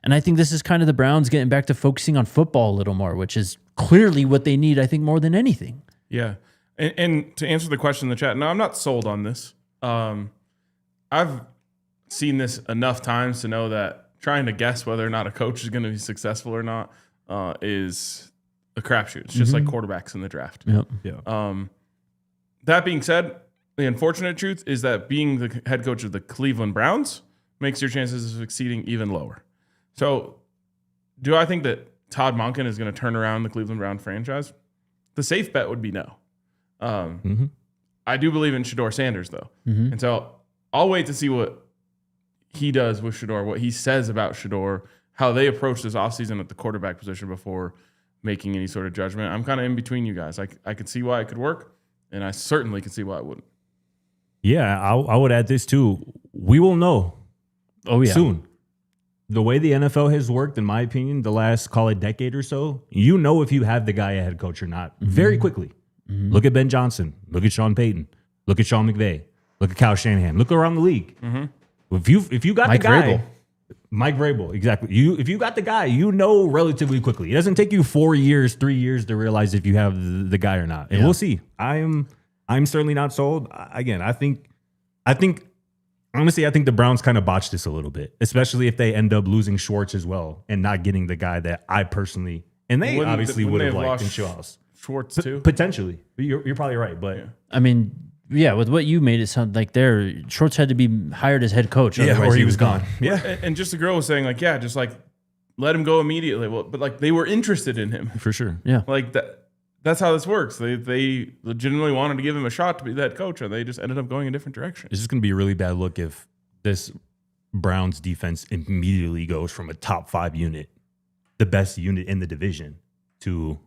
And I think this is kind of the Browns getting back to focusing on football a little more, which is clearly what they need, I think, more than anything. Yeah. And to answer the question in the chat, no, I'm not sold on this. I've seen this enough times to know that trying to guess whether or not a coach is going to be successful or not is a crapshoot. It's just like quarterbacks in the draft. Yep. Yeah. That being said, the unfortunate truth is that being the head coach of the Cleveland Browns makes your chances of succeeding even lower. So do I think that Todd Monken is going to turn around the Cleveland Brown franchise? The safe bet would be no. I do believe in Shedeur Sanders, though. And so I'll wait to see what he does with Shedeur, what he says about Shedeur, how they approach this offseason at the quarterback position before making any sort of judgment. I'm kind of in between you guys. I could see why it could work, and I certainly could see why it wouldn't. Yeah, I would add this too. We will know soon. The way the NFL has worked, in my opinion, the last, call it decade or so, you know if you have the guy a head coach or not very quickly. Look at Ben Johnson. Look at Sean Payton. Look at Sean McVay. Look at Kyle Shanahan. Look around the league. If you got Mike the guy, Vrabel. Mike Vrabel, exactly. If you got the guy, you know relatively quickly. It doesn't take you 4 years, 3 years to realize if you have the guy or not. And we'll see. I'm certainly not sold. Again, I think honestly, I think the Browns kind of botched this a little bit, especially if they end up losing Schwartz as well and not getting the guy that I personally, and they obviously would have liked in Schwartz. Schwartz too? Potentially. You're probably right. But I mean, yeah, with what you made it sound like Schwartz had to be hired as head coach. Or he was gone. Yeah. And just the girl was saying, like, yeah, just like let him go immediately. Well, but like they were interested in him. For sure. Yeah. Like that's how this works. They legitimately wanted to give him a shot to be that coach, and they just ended up going a different direction. It's just going to be a really bad look if this Browns defense immediately goes from a top 5 unit, the best unit in the division, to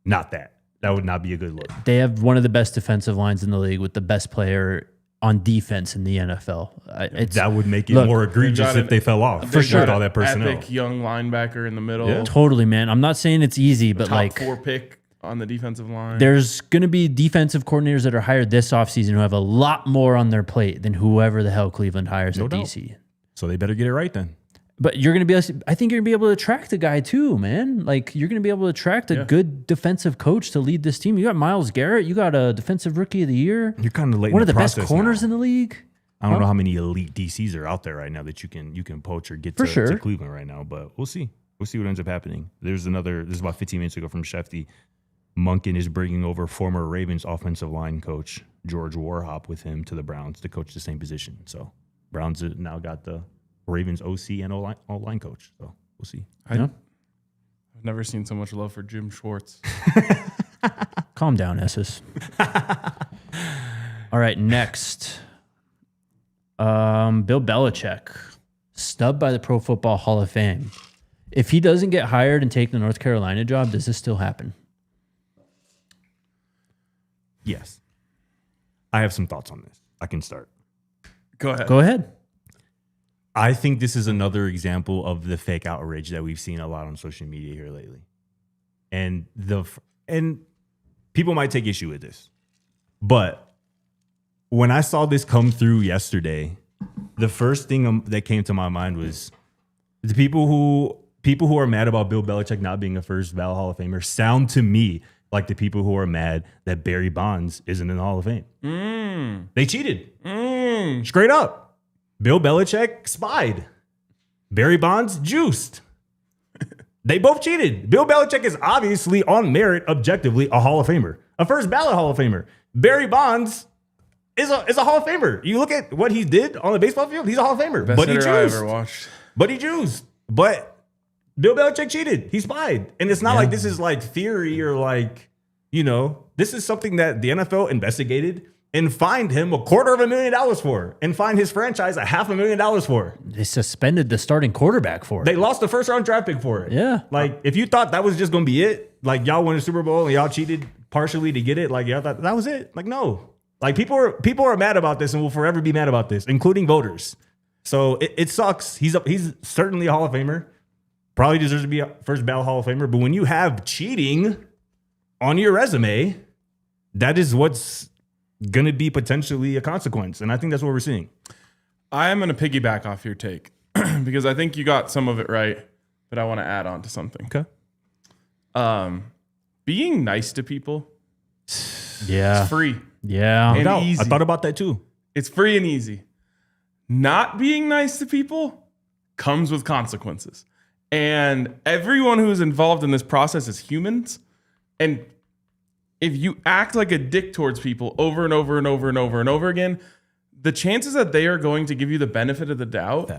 not that. That would not be a good look. They have one of the best defensive lines in the league with the best player on defense in the NFL. That would make it more egregious if they fell off. For sure. With all that personnel. Epic young linebacker in the middle. Yeah. Totally, man. I'm not saying it's easy, but Top like 4 pick on the defensive line. there's going to be defensive coordinators that are hired this offseason who have a lot more on their plate than whoever the hell Cleveland hires at DC. So they better get it right then. But you're going to be, I think you're going to be able to attract a guy too, man. Like you're going to be able to attract a good defensive coach to lead this team. You got Myles Garrett. You got a defensive rookie of the year. You're kind of late. One in of the best process corners now. in the league. I don't know how many elite DCs are out there right now that you can poach or get to Cleveland right now, but we'll see. We'll see what ends up happening. This is about 15 minutes ago from Shefty. Monken is bringing over former Ravens offensive line coach George Warhop with him to the Browns to coach the same position. So Browns have now got the Ravens OC and O-line coach. So we'll see. I've never seen so much love for Jim Schwartz. Calm down, Esses. All right, next. Bill Belichick, snubbed by the Pro Football Hall of Fame. If he doesn't get hired and take the North Carolina job, does this still happen? Yes. I have some thoughts on this. I can start. Go ahead. Go ahead. I think this is another example of the fake outrage that we've seen a lot on social media here lately. And people might take issue with this. But when I saw this come through yesterday, the first thing that came to my mind was the people who are mad about Bill Belichick not being a first ballot Hall of Famer sound to me like the people who are mad that Barry Bonds isn't in the Hall of Fame. They cheated. Straight up. Bill Belichick spied. Barry Bonds juiced. They both cheated. Bill Belichick is obviously on merit, objectively, a Hall of Famer. A first ballot Hall of Famer. Barry Bonds is a Hall of Famer. You look at what he did on the baseball field, he's a Hall of Famer. Best hitter I ever watched. But he juiced. But Bill Belichick cheated. He spied. And it's not like this is like theory or like, this is something that the NFL investigated and fined him $250,000 for and fined his franchise $500,000 for. They suspended the starting quarterback for it. They lost the first round draft pick for it. Yeah. Like, if you thought that was just going to be it, like y'all won a Super Bowl and y'all cheated partially to get it, like y'all thought that was it. Like, no. Like, people are mad about this and will forever be mad about this, including voters. So it sucks. He's certainly a Hall of Famer. Probably deserves to be a first ballot Hall of Famer. But when you have cheating on your resume, that is what's going to be potentially a consequence. And I think that's what we're seeing. I am going to piggyback off your take because I think you got some of it right, but I want to add on to something. Okay. Being nice to people Yeah. is free. Yeah. And easy. I thought about that too. It's free and easy. Not being nice to people comes with consequences. And everyone who is involved in this process is humans. And if you act like a dick towards people over and over and over and over and over again, the chances that they are going to give you the benefit of the doubt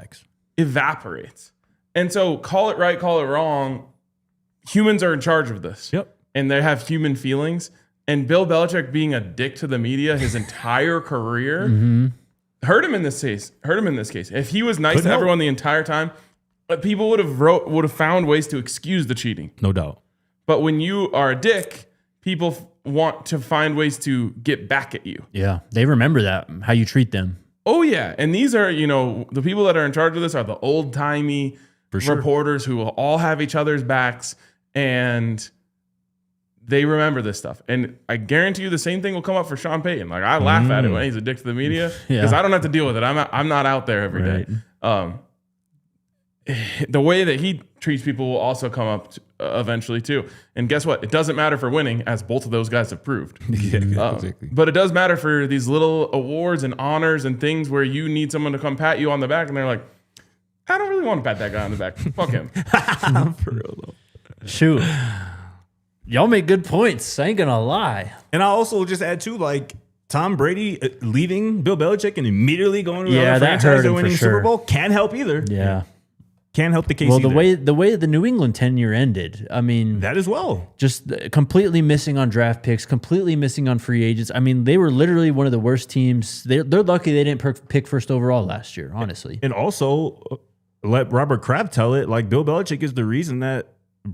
evaporates. And so call it right, call it wrong. Humans are in charge of this. Yep. And they have human feelings. And Bill Belichick being a dick to the media his entire career hurt him in this case. If he was nice to everyone the entire time, people would have found ways to excuse the cheating. No doubt. But when you are a dick, people want to find ways to get back at you. Yeah, they remember that, how you treat them. Oh, yeah. And these are, the people that are in charge of this are the old-timey reporters who will all have each other's backs, and they remember this stuff. And I guarantee you the same thing will come up for Sean Payton. Like, I laugh at it when he's a dick to the media because I don't have to deal with it. I'm not out there every day. The way that he treats people will also come up eventually too. And guess what? It doesn't matter for winning, as both of those guys have proved. Exactly. But it does matter for these little awards and honors and things where you need someone to come pat you on the back, and they're like, I don't really want to pat that guy on the back. Fuck him. For real though. Shoot. Y'all make good points. I ain't gonna lie. And I'll also just add too, like Tom Brady leaving Bill Belichick and immediately going to another franchise and winning Super Bowl can't help either. Yeah. Can't help the case. Well, either. the way the New England tenure ended, I mean, that as well. Just completely missing on draft picks, completely missing on free agents. I mean, they were literally one of the worst teams. They're lucky they didn't pick first overall last year, honestly. And also, let Robert Kraft tell it, like Bill Belichick is the reason that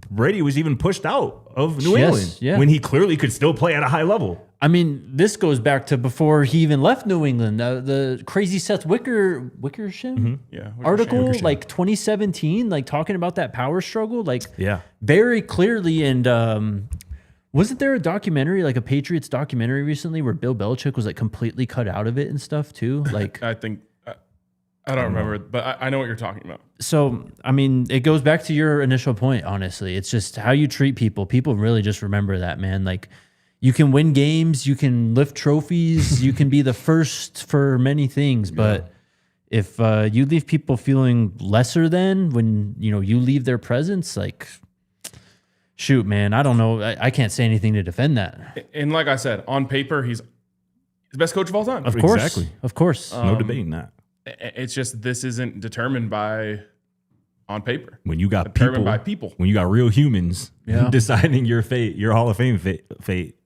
Brady was even pushed out of New England when he clearly could still play at a high level. I mean, this goes back to before he even left New England. The crazy Seth Wickersham article, like 2017, like talking about that power struggle, like very clearly. And wasn't there a documentary, like a Patriots documentary recently, where Bill Belichick was like completely cut out of it and stuff too? Like I think. I don't remember, but I know what you're talking about. So, I mean, it goes back to your initial point, honestly. It's just how you treat people. People really just remember that, man. Like, you can win games, you can lift trophies, you can be the first for many things, but if you leave people feeling lesser than when, you leave their presence, like, shoot, man, I don't know. I can't say anything to defend that. And like I said, on paper, he's the best coach of all time. Of course. Of course. No debating that. It's just this isn't determined by on paper. When you got determined by people. When you got real humans deciding your fate, your Hall of Fame fate,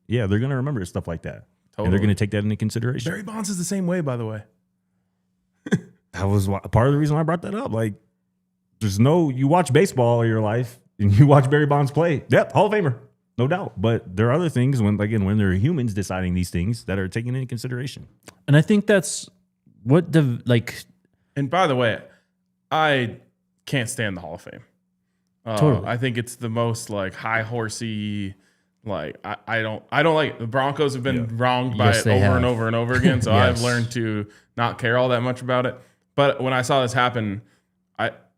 they're going to remember stuff like that. Totally. And they're going to take that into consideration. Barry Bonds is the same way, by the way. That was part of the reason why I brought that up. Like, you watch baseball all your life and you watch Barry Bonds play. Yep, Hall of Famer, no doubt. But there are other things when there are humans deciding these things that are taken into consideration. And I think that's what And by the way, I can't stand the Hall of Fame. Totally. I think it's the most like high horsey. Like I don't like it. The Broncos have been wronged by it over and over and over again. So I've learned to not care all that much about it. But when I saw this happen,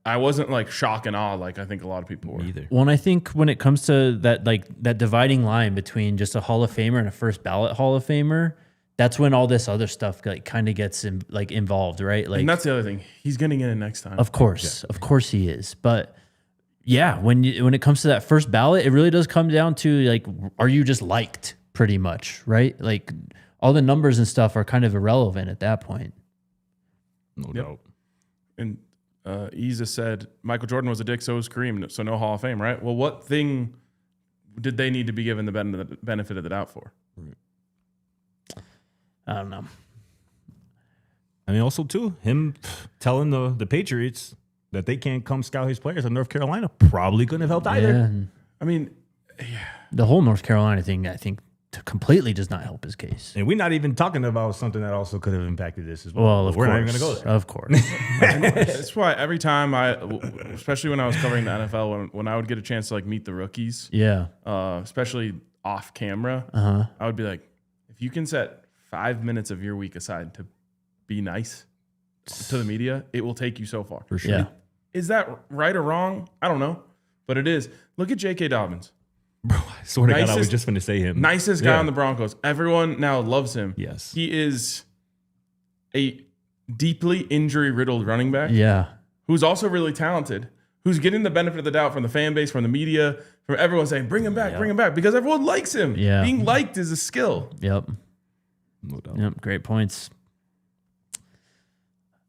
I wasn't like shock and awe like I think a lot of people were. Either. Well, and I think when it comes to that dividing line between just a Hall of Famer and a first ballot Hall of Famer, that's when all this other stuff kind of gets involved, right? Like, and that's the other thing. He's getting in it next time. Of course he is. But yeah, when it comes to that first ballot, it really does come down to like, are you just liked pretty much, right? Like all the numbers and stuff are kind of irrelevant at that point. No doubt. And Isa said Michael Jordan was a dick, so was Kareem, so no Hall of Fame, right? Well, what thing did they need to be given the benefit of the doubt for? Right. I don't know. I mean, also too, him telling the Patriots that they can't come scout his players in North Carolina probably couldn't have helped either. I mean, the whole North Carolina thing, I think, completely does not help his case. And we're not even talking about something that also could have impacted this as well. Well, of we're course. not even going to go there. Of course. that's why every time especially when I was covering the NFL, when I would get a chance to like meet the rookies, especially off camera, I would be like, if you can set 5 minutes of your week aside to be nice to the media, it will take you so far. For sure. Yeah. Is that right or wrong? I don't know, but it is. Look at J.K. Dobbins. Bro, I swear to God, I was just going to say him. Nicest guy on the Broncos. Everyone now loves him. Yes. He is a deeply injury-riddled running back. Yeah. Who's also really talented, who's getting the benefit of the doubt from the fan base, from the media, from everyone saying, bring him back, because everyone likes him. Yeah. Being liked is a skill. Yep. No doubt. Yep. Great points.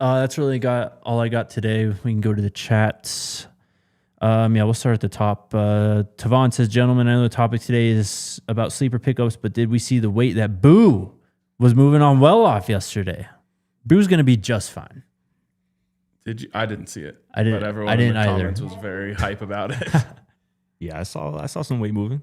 That's really all I got today. We can go to the chats. We'll start at the top. Tavon says, gentlemen, I know the topic today is about sleeper pickups, but did we see the weight that Boo was moving on well off yesterday? Boo's going to be just fine. Did you? I didn't see it. I didn't. But everyone I didn't in the either. comments was very hype about it. Yeah, I saw some weight moving.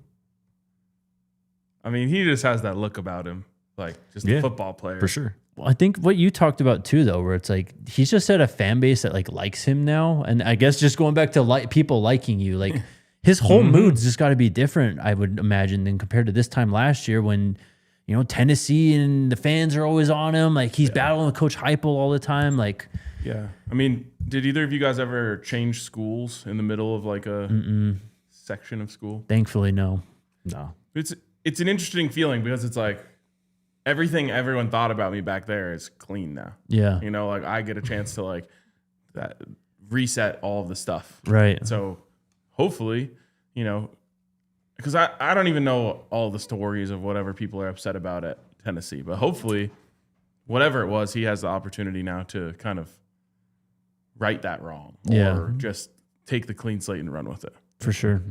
I mean, he just has that look about him, like just a football player. For sure. Well, I think what you talked about too, though, where it's like he's just at a fan base that like likes him now, and I guess just going back to people liking you, like his whole mood's just got to be different, I would imagine, than compared to this time last year when Tennessee and the fans are always on him, like he's battling with Coach Heupel all the time, like. Yeah, I mean, did either of you guys ever change schools in the middle of like a section of school? Thankfully, no. It's an interesting feeling because it's like everything everyone thought about me back there is clean now. Yeah. Like I get a chance to like that reset all of the stuff. Right. So hopefully, because I don't even know all the stories of whatever people are upset about at Tennessee, but hopefully whatever it was, he has the opportunity now to kind of right that wrong or just take the clean slate and run with it. For sure.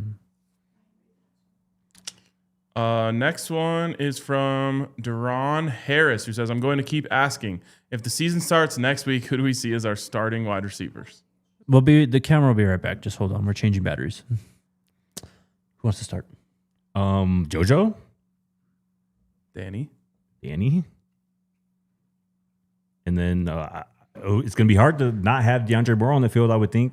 Next one is from Duran Harris, who says, I'm going to keep asking. If the season starts next week, who do we see as our starting wide receivers? The camera will be right back. Just hold on. We're changing batteries. Who wants to start? JoJo? Danny? And then it's going to be hard to not have DeAndre Moore on the field, I would think.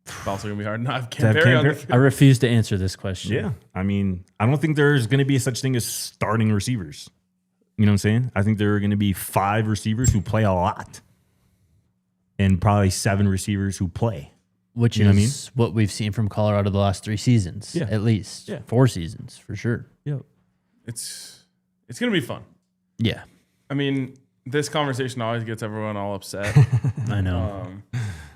It's also going to be hard not have Cam Perry on the field. I refuse to answer this question. Yeah. I mean, I don't think there's going to be such thing as starting receivers. You know what I'm saying? I think there are going to be 5 receivers who play a lot and probably 7 receivers who play. Which is what we've seen from Colorado the last 3 seasons, at least. Yeah. 4 seasons, for sure. Yep. It's going to be fun. Yeah. I mean, this conversation always gets everyone all upset. I know.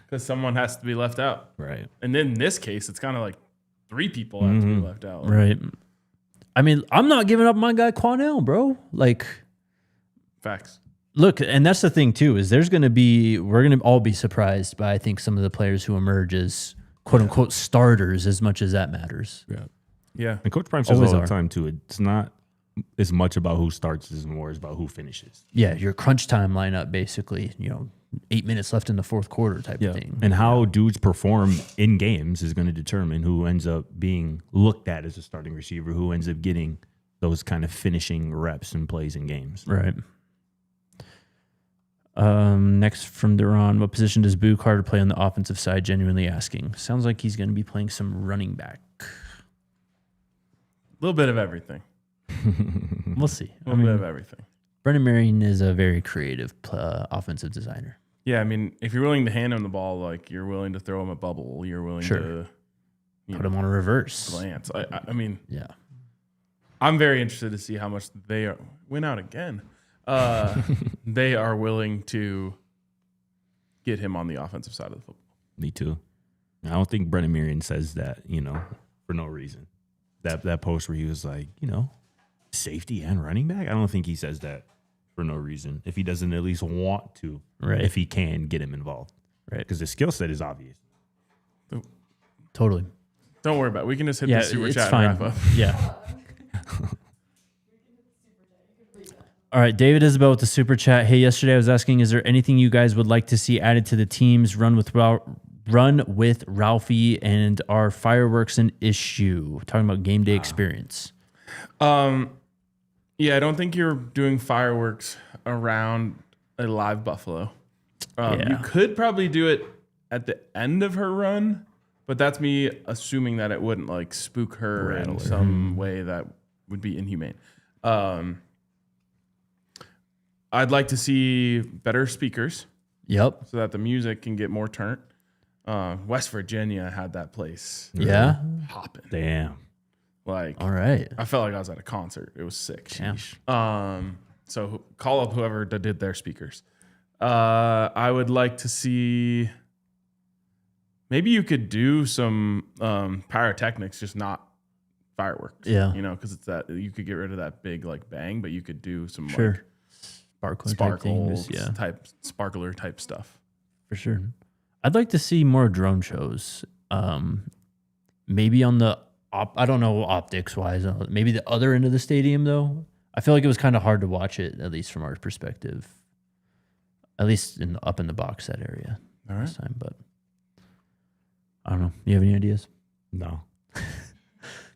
Because someone has to be left out. Right. And then in this case, it's kind of like 3 people have to be left out. Right. I mean, I'm not giving up my guy Quanell, bro. Like, facts. Look, and that's the thing too, is we're going to all be surprised by, I think, some of the players who emerge as quote unquote starters, as much as that matters. Yeah. Yeah. And Coach Prime says all the time too, it's not as much about who starts as more is about who finishes. Yeah. Your crunch time lineup, basically, 8 minutes left in the fourth quarter type of thing. And how dudes perform in games is going to determine who ends up being looked at as a starting receiver, who ends up getting those kind of finishing reps and plays in games. Right. Next from Duran, what position does Boo Carter play on the offensive side? Genuinely asking. Sounds like he's going to be playing some running back. A little bit of everything. We'll see. A little bit of everything. Brendan Marion is a very creative offensive designer. Yeah, I mean, if you're willing to hand him the ball, like you're willing to throw him a bubble, you're willing to put him on a reverse glance. I mean, yeah, I'm very interested to see how much they went out again. They are willing to get him on the offensive side of the football. Me too. I don't think Brendan Marion says that, for no reason. That post where he was like, safety and running back. I don't think he says that for no reason. If he doesn't at least want to, if he can get him involved, right? Because the skill set is obvious. Totally. Don't worry about it. We can just hit the super chat fine. and wrap up. Yeah. All right, David Isabel with the super chat. Hey, yesterday I was asking, is there anything you guys would like to see added to the team's run with Ralphie, and are fireworks an issue? Talking about game day experience. Yeah, I don't think you're doing fireworks around a live buffalo. You could probably do it at the end of her run, but that's me assuming that it wouldn't like spook her in some way that would be inhumane. I'd like to see better speakers. Yep. So that the music can get more turned. West Virginia had that place. Yeah. Popping. Damn. Like, all right. I felt like I was at a concert. It was sick. Yeah. So call up whoever did their speakers. I would like to see, maybe you could do some pyrotechnics, just not fireworks. Yeah. Because it's that you could get rid of that big like bang, but you could do some sure. like sparkler type things. Sparkler type stuff. For sure. I'd like to see more drone shows. Maybe on the I don't know optics wise. Maybe the other end of the stadium though. I feel like it was kind of hard to watch it, at least from our perspective. At least up in the box set area. All right. This time, but I don't know. You have any ideas? No.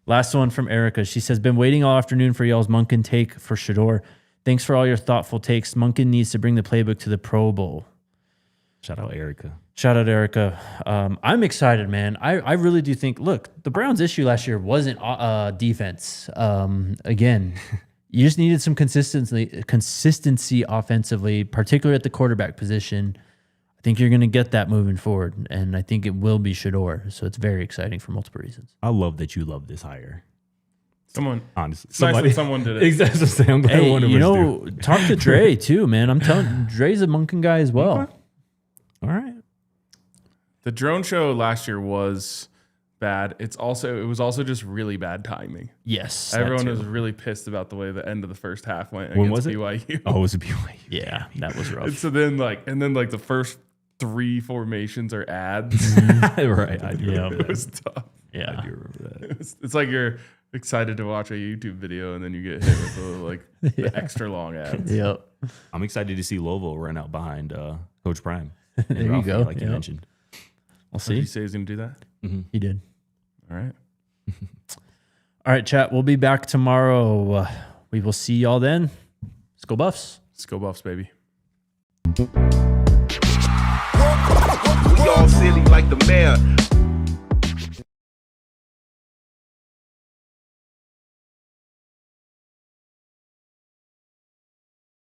Last one from Erica. She says, been waiting all afternoon for y'all's Monken take for Shador. Thanks for all your thoughtful takes. Monken needs to bring the playbook to the Pro Bowl. Shout out Erica. I'm excited, man. I really do think, look, the Browns' issue last year wasn't defense. Again, you just needed some consistency offensively, particularly at the quarterback position. I think you're going to get that moving forward, and I think it will be Shador. So it's very exciting for multiple reasons. I love that you love this hire. Honestly, nice that someone did it. Exactly. I'm glad one of us do. Talk to Dre too, man. I'm telling Dre's a Monken guy as well. Okay. All right. The drone show last year was bad. It was also just really bad timing. Yes. Everyone was really pissed about the way the end of the first half went When against was it? BYU. Oh, it was a BYU. Yeah, that was rough. And so then the first 3 formations are ads. Right. I do. Yeah. It was tough. Yeah. I do remember that. It's like you're excited to watch a YouTube video and then you get hit with the extra long ads. Yep. I'm excited to see Lovo run out behind Coach Prime. There you go. Like you Yep. mentioned. We'll Did he see. say he's going to do that? He did. All right. All right, chat. We'll be back tomorrow. We will see y'all then. Let's go Buffs. Let's go Buffs, baby.